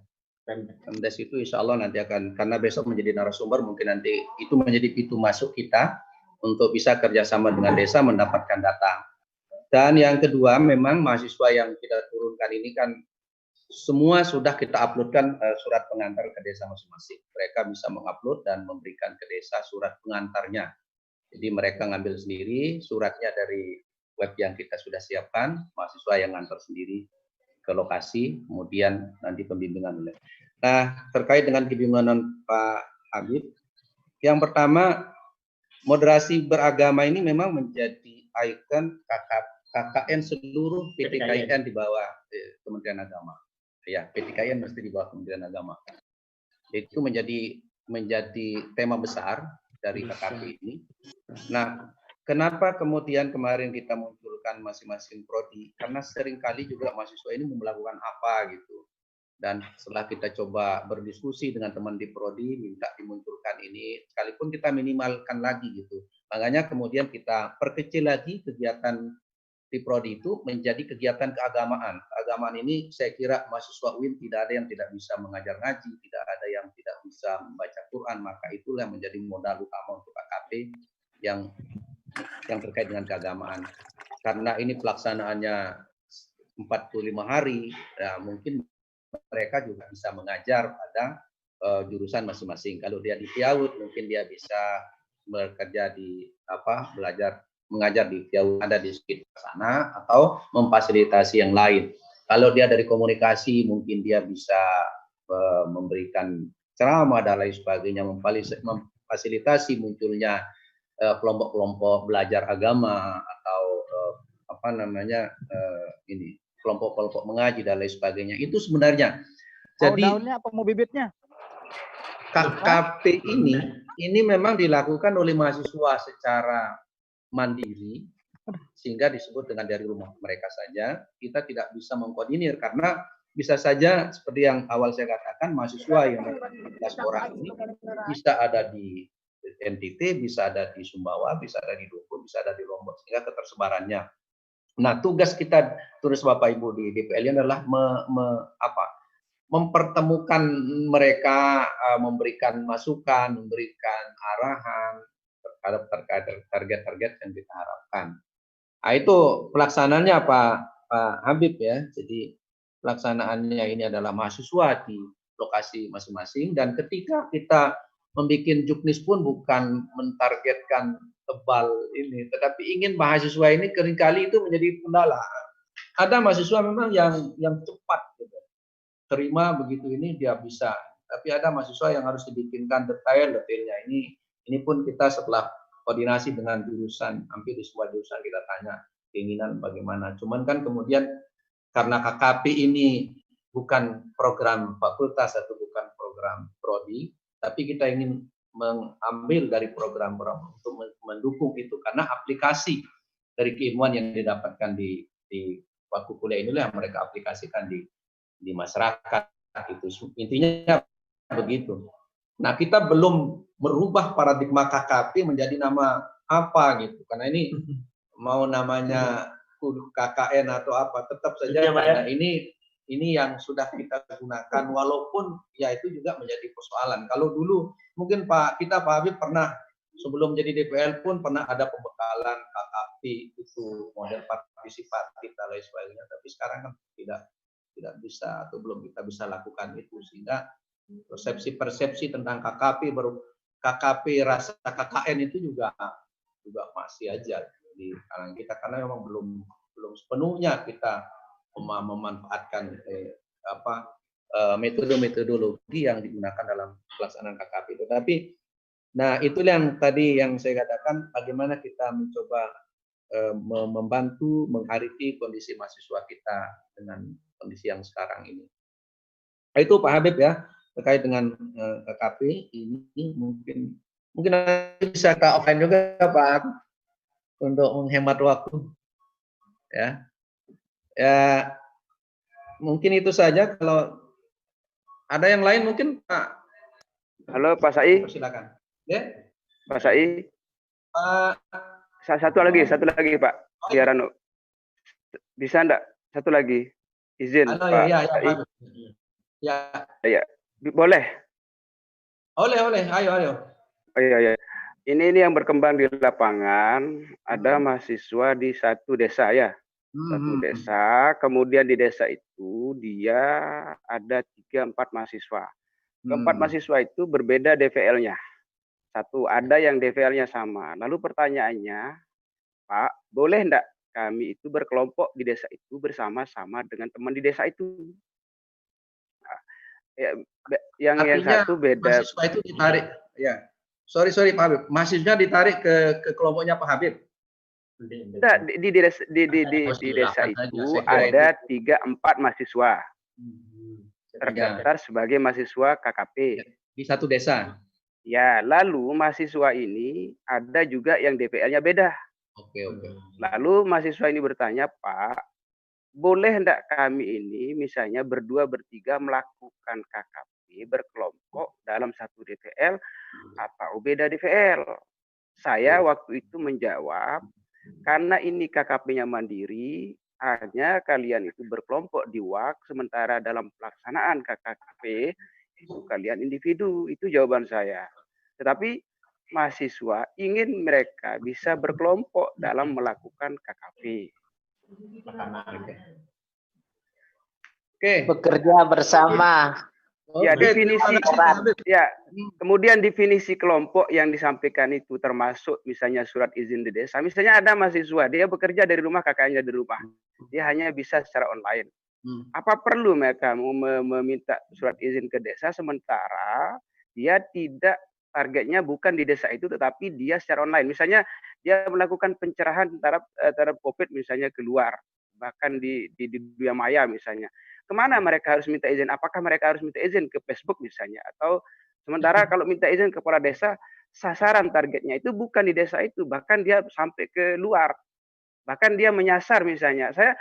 Pemdes itu insya Allah nanti akan, karena besok menjadi narasumber, mungkin nanti itu menjadi pintu masuk kita untuk bisa kerjasama dengan desa mendapatkan data. Dan yang kedua, memang mahasiswa yang kita turunkan ini kan semua sudah kita uploadkan surat pengantar ke desa masing-masing. Mereka bisa mengupload dan memberikan ke desa surat pengantarnya. Jadi mereka ngambil sendiri suratnya dari web yang kita sudah siapkan, mahasiswa yang ngantar sendiri ke lokasi, kemudian nanti pembimbingan. Nah, terkait dengan kebimbangan Pak Habib, yang pertama, moderasi beragama ini memang menjadi ikon KKN seluruh PTKIN di bawah Kementerian Agama. Ya, PTKIN mesti di bawah Kementerian Agama. Itu menjadi tema besar dari KKP ini. Nah, kenapa kemudian kemarin kita munculkan masing-masing prodi? Karena seringkali juga mahasiswa ini melakukan apa gitu. Dan setelah kita coba berdiskusi dengan teman di prodi, minta dimunculkan ini, sekalipun kita minimalkan lagi gitu. Makanya kemudian kita perkecil lagi kegiatan di prodi itu menjadi kegiatan keagamaan. Keagamaan ini saya kira mahasiswa UIN tidak ada yang tidak bisa mengajar ngaji, tidak ada yang tidak bisa membaca Quran, maka itulah yang menjadi modal utama untuk KKP yang terkait dengan keagamaan. Karena ini pelaksanaannya 45 hari, ya mungkin mereka juga bisa mengajar pada jurusan masing-masing. Kalau dia di PIAUD, mungkin dia bisa bekerja di mengajar di PIAUD, ada di sekitar sana, atau memfasilitasi yang lain. Kalau dia dari komunikasi, mungkin dia bisa memberikan ceramah dan lain sebagainya, memfasilitasi munculnya kelompok-kelompok belajar agama atau kelompok-kelompok mengaji dan lain sebagainya. Itu sebenarnya. Jadi daunnya apa mau bibitnya? KKP ini memang dilakukan oleh mahasiswa secara mandiri, sehingga disebut dengan dari rumah mereka saja. Kita tidak bisa mengkoordinir karena bisa saja seperti yang awal saya katakan, mahasiswa yang 14 orang ini bisa ada di NTT, bisa ada di Sumbawa, bisa ada di Duku, bisa ada di Lombok, sehingga ketersebarannya. Nah, tugas kita tulis Bapak Ibu di DPL ini adalah mempertemukan mereka, memberikan masukan, memberikan arahan terkait target-target yang kita harapkan. Nah, itu pelaksanaannya Pak Habib ya. Jadi pelaksanaannya ini adalah mahasiswa di lokasi masing-masing, dan ketika kita membuat juknis pun bukan mentargetkan tebal ini, tetapi ingin mahasiswa ini seringkali itu menjadi kendala. Ada mahasiswa memang yang cepat gitu. Terima begitu ini dia bisa, tapi ada mahasiswa yang harus dibikinkan detailnya. Ini pun kita setelah koordinasi dengan jurusan, hampir di semua jurusan kita tanya keinginan bagaimana. Cuman kan kemudian karena KKP ini bukan program fakultas atau bukan program prodi, tapi kita ingin mengambil dari program untuk mendukung itu, karena aplikasi dari keilmuan yang didapatkan di waktu kuliah inilah yang mereka aplikasikan di masyarakat. Itu intinya begitu. Nah, kita belum merubah paradigma KKP menjadi nama apa gitu, karena ini mau namanya KKN atau apa, tetap saja karena ini yang sudah kita gunakan, walaupun ya itu juga menjadi persoalan. Kalau dulu mungkin Pak Habib pernah sebelum jadi DPL pun pernah ada pembekalan KKP itu model partisipatif dan lain sebagainya, tapi sekarang kan tidak bisa atau belum kita bisa lakukan itu, sehingga persepsi tentang KKP rasa KKN itu juga masih aja di kalangan kita, karena memang belum sepenuhnya kita memanfaatkan metodologi yang digunakan dalam pelaksanaan KKP itu. Tapi nah itulah yang tadi yang saya katakan, bagaimana kita mencoba membantu menghadapi kondisi mahasiswa kita dengan kondisi yang sekarang ini. Itu Pak Habib ya, terkait dengan KKP ini mungkin bisa ke offline juga Pak untuk menghemat waktu ya. Mungkin itu saja. Kalau ada yang lain mungkin Pak. Halo Pak Sai. Silakan. Ya. Pak Sai. Satu lagi Pak. Biar bisa enggak? Satu lagi. Izin Halo, Pak Sai. Ya. Boleh. Boleh. Ayo. Oh iya. Ini yang berkembang di lapangan, ada mahasiswa di satu desa ya. Satu desa, kemudian di desa itu dia ada 3-4 mahasiswa. Keempat mahasiswa itu berbeda DVL-nya. Satu, ada yang DVL-nya sama. Lalu pertanyaannya, Pak, boleh enggak kami itu berkelompok di desa itu bersama-sama dengan teman di desa itu? Nah, yang satu beda. Mahasiswa itu ditarik, ya. Sorry Pak Habib, mahasiswa ditarik ke kelompoknya Pak Habib. Nah, di desa itu ada 3-4 mahasiswa terdaftar sebagai mahasiswa KKP di satu desa. Ya, lalu mahasiswa ini ada juga yang DPL-nya beda. Oke. Lalu mahasiswa ini bertanya, Pak, boleh enggak kami ini misalnya berdua bertiga melakukan KKP berkelompok dalam satu DPL atau beda DPL? Saya waktu itu menjawab, karena ini KKP-nya mandiri, hanya kalian itu berkelompok di WAK, sementara dalam pelaksanaan KKP itu kalian individu. Itu jawaban saya. Tetapi mahasiswa ingin mereka bisa berkelompok dalam melakukan KKP. Oke. Bekerja bersama. Ya, definisi ya. Kemudian definisi kelompok yang disampaikan itu termasuk misalnya surat izin di desa. Misalnya ada mahasiswa, dia bekerja dari rumah, kakaknya dari rumah. Dia hanya bisa secara online. Apa perlu mereka meminta surat izin ke desa sementara dia tidak, targetnya bukan di desa itu tetapi dia secara online. Misalnya dia melakukan pencerahan terhadap COVID misalnya keluar, bahkan di dunia maya misalnya. Kemana mereka harus minta izin? Apakah mereka harus minta izin ke Facebook misalnya? Atau sementara kalau minta izin ke kepala desa, sasaran targetnya itu bukan di desa itu, bahkan dia sampai ke luar. Bahkan dia menyasar misalnya. Saya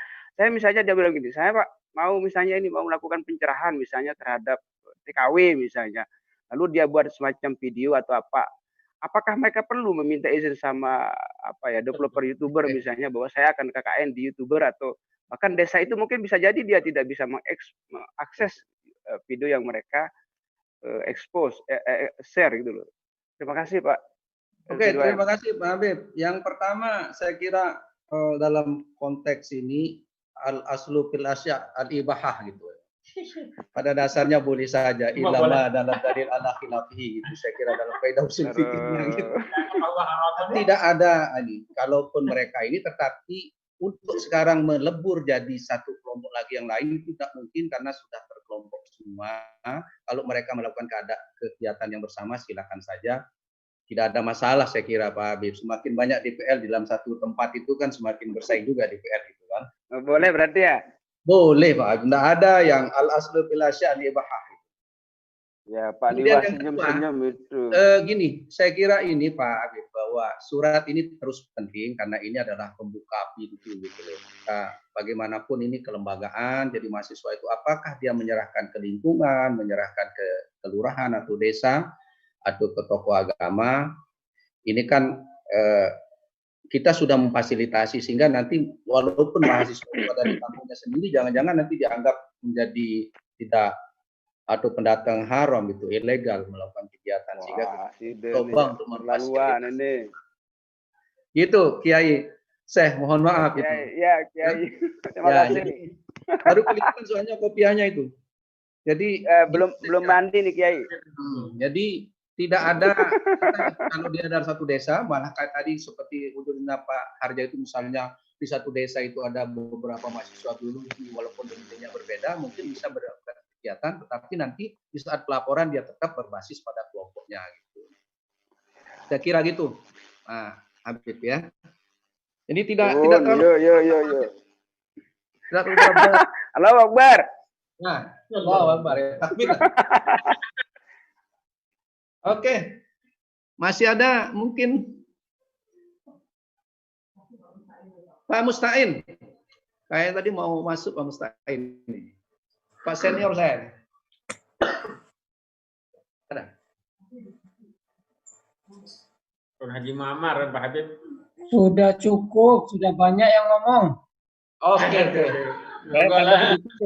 misalnya dia bilang gini, saya Pak mau misalnya ini mau melakukan pencerahan misalnya terhadap TKW misalnya. Lalu dia buat semacam video atau apa. Apakah mereka perlu meminta izin sama developer YouTuber misalnya bahwa saya akan KKN di YouTuber atau bahkan desa itu mungkin bisa jadi dia tidak bisa mengakses video yang mereka share gitu loh. Terima kasih Pak. Oke, terima kasih Pak Habib. Yang pertama saya kira dalam konteks ini al-aslu fil asya al-ibahah gitu. Pada dasarnya boleh saja ilama dalam dalil ala khilafihi gitu, saya kira dalam kaidah usul fikihnya gitu. Tidak ada ini, kalaupun mereka ini tetapi untuk sekarang melebur jadi satu kelompok lagi yang lain tidak mungkin karena sudah berkelompok semua. Kalau mereka melakukan kegiatan yang bersama silakan saja. Tidak ada masalah saya kira Pak Habib. Semakin banyak DPL di dalam satu tempat itu kan semakin bersaing juga DPL gitu kan. Boleh berarti ya? Boleh Pak Habib. Tidak ada yang al-aslu fil asya' al-ibahah. Ya Pak Liwa senyum-senyum itu. Gini, saya kira ini Pak Habib bahwa surat ini terus penting karena ini adalah pembuka pintu gitu loh. Nah, bagaimanapun ini kelembagaan, jadi mahasiswa itu apakah dia menyerahkan ke lingkungan, menyerahkan ke kelurahan atau desa atau ke tokoh agama, ini kan kita sudah memfasilitasi sehingga nanti walaupun mahasiswa itu ada di kampungnya sendiri, jangan-jangan nanti dianggap menjadi tidak atau pendatang haram itu ilegal melakukan kegiatan sehingga coba untuk memfasilitasi. Gitu Kiai Syekh, mohon maaf itu. Ya Kiai. Terima kasih. Baru kelihatan soalnya kopiahnya itu. Jadi belum mandi nih Kiai. Jadi tidak ada kalau dia dari satu desa, malah kayak tadi seperti usulnya Pak Harja itu misalnya di satu desa itu ada beberapa mahasiswa dulu walaupun domisilinya berbeda mungkin bisa berkegiatan, tetapi nanti di saat pelaporan dia tetap berbasis pada kelompoknya gitu. Saya kira gitu. Nah, Habib ya. Jadi tidak terlalu tidak terlalu Allahu Akbar. Nah, Allahu Akbar ya. Takbir. Oke. Masih ada mungkin Pak Musta'in. Kayak tadi mau masuk Pak Musta'in. Pak senior saya. Ada. Haji Muhammad, Pak Habib. Sudah cukup, sudah banyak yang ngomong. Oke.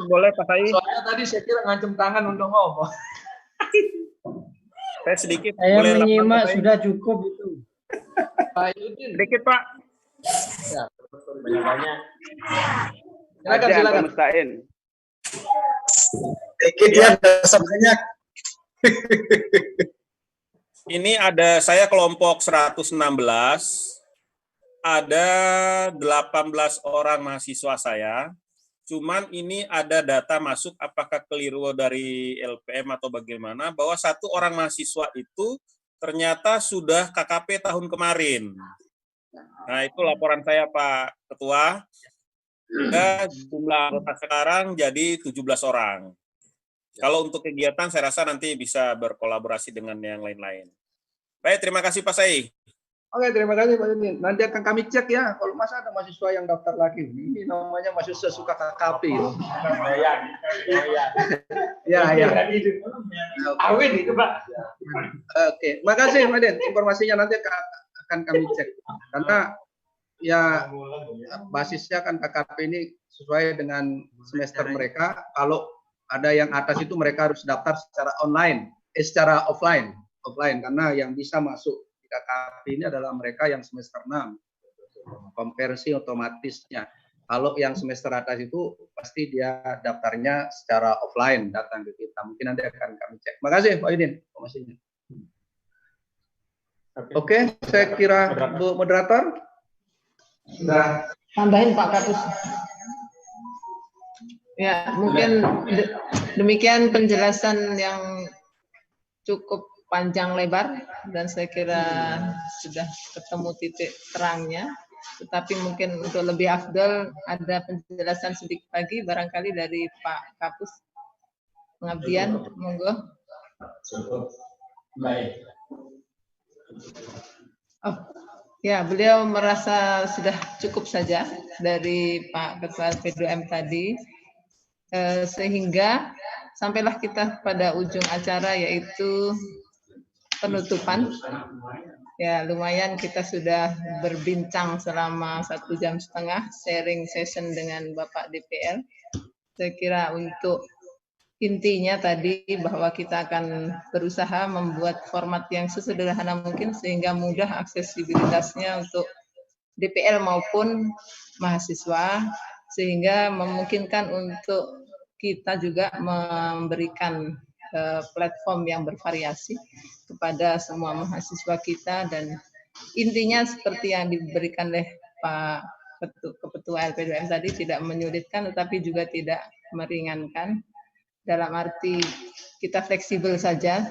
Boleh Pak Sai? Soalnya tadi saya kira ngancem tangan untuk ngomong. Saya sedikit. Saya menyimak sudah cukup itu. Pak Yudin. Sedikit Pak. Ya, banyak. Silakan. Pak Mustain. Dia banyak. Ini ada saya kelompok 116, ada 18 orang mahasiswa saya, cuman ini ada data masuk apakah keliru dari LPM atau bagaimana, bahwa satu orang mahasiswa itu ternyata sudah KKP tahun kemarin. Nah itu laporan saya Pak Ketua, dan jumlah anggota sekarang jadi 17 orang. Kalau untuk kegiatan saya rasa nanti bisa berkolaborasi dengan yang lain-lain. Baik, terima kasih Pak Sai. Oke, terima kasih Pak Yudin. Nanti akan kami cek ya, kalau masa ada mahasiswa yang daftar lagi. Ini namanya mahasiswa suka KKP. Ya. Awin itu Pak. Oke, makasih Pak Yudin. Informasinya nanti akan kami cek. Karena ya basisnya kan KKP ini sesuai dengan semester mereka. Kalau ada yang atas itu mereka harus daftar secara online, secara offline karena yang bisa masuk di KKP ini adalah mereka yang semester 6. Konversi otomatisnya. Kalau yang semester atas itu pasti dia daftarnya secara offline, datang ke kita. Mungkin nanti akan kami cek. Makasih Pak Yudin informasinya. Oke, saya kira Bu Moderator sudah tambahin Pak Kapus. Ya, mungkin demikian penjelasan yang cukup panjang lebar dan saya kira sudah ketemu titik terangnya. Tetapi mungkin untuk lebih afdal ada penjelasan sedikit lagi barangkali dari Pak Kapus. Pengabdian, monggo. Baik. Oh, ya, beliau merasa sudah cukup saja dari Pak Ketua P2M tadi. Sehingga sampailah kita pada ujung acara yaitu penutupan. Ya, lumayan kita sudah berbincang selama 1,5 jam sharing session dengan Bapak DPR. Saya kira untuk intinya tadi bahwa kita akan berusaha membuat format yang sesederhana mungkin sehingga mudah aksesibilitasnya untuk DPR maupun mahasiswa, sehingga memungkinkan untuk kita juga memberikan platform yang bervariasi kepada semua mahasiswa kita, dan intinya seperti yang diberikan oleh Pak Ketua LP2M tadi, tidak menyulitkan tetapi juga tidak meringankan, dalam arti kita fleksibel saja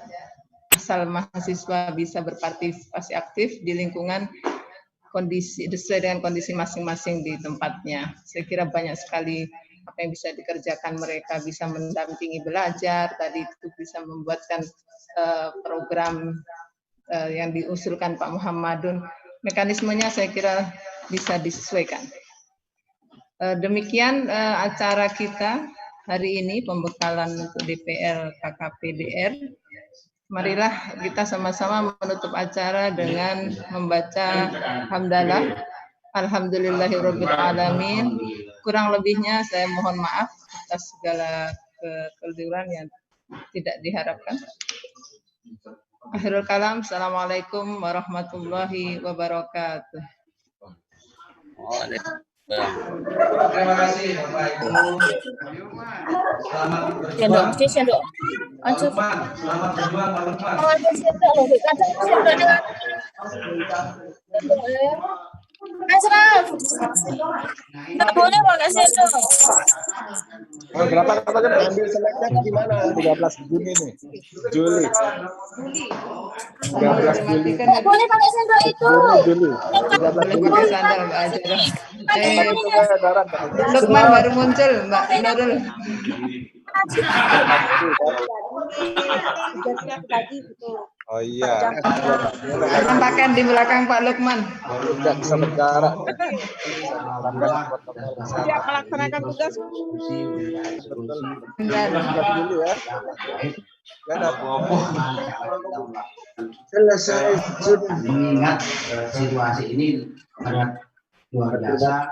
asal mahasiswa bisa berpartisipasi aktif di lingkungan kondisi sesuai dengan kondisi masing-masing di tempatnya. Saya kira banyak sekali apa yang bisa dikerjakan, mereka bisa mendampingi belajar, tadi itu bisa membuatkan program yang diusulkan Pak Muhammadun. Mekanismenya saya kira bisa disesuaikan. Demikian acara kita hari ini, pembekalan untuk DPR KKP-DR. Marilah kita sama-sama menutup acara dengan membaca hamdalah. Alhamdulillahirabbil alamin. Kurang lebihnya saya mohon maaf atas segala kekeliruan yang tidak diharapkan. Akhirul kalam, assalamualaikum warahmatullahi wabarakatuh. Terima kasih Bapak Ibu. Selamat berjuang. Selamat berjuang Pak Lukman. Asraf, nggak boleh pakai sendok. Berapa katanya ambil seleknya gimana? 13 Juni nih. Juli. 13 Juli. Nggak boleh pakai sendok itu. Juli. 13 Juli. Sandal Mbak Ajara. Lukman baru muncul, Mbak Nurul. Oh iya. Nampakkan di belakang Pak Lukman. Tidak bisa berjarak. Tidak melaksanakan tugas. Dulu ya. Selesai sudah. Mengingat situasi ini sangat luar biasa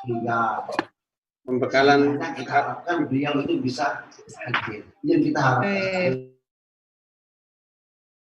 hingga pembekalan kita harapkan beliau itu bisa hadir. Yang kita harapkan.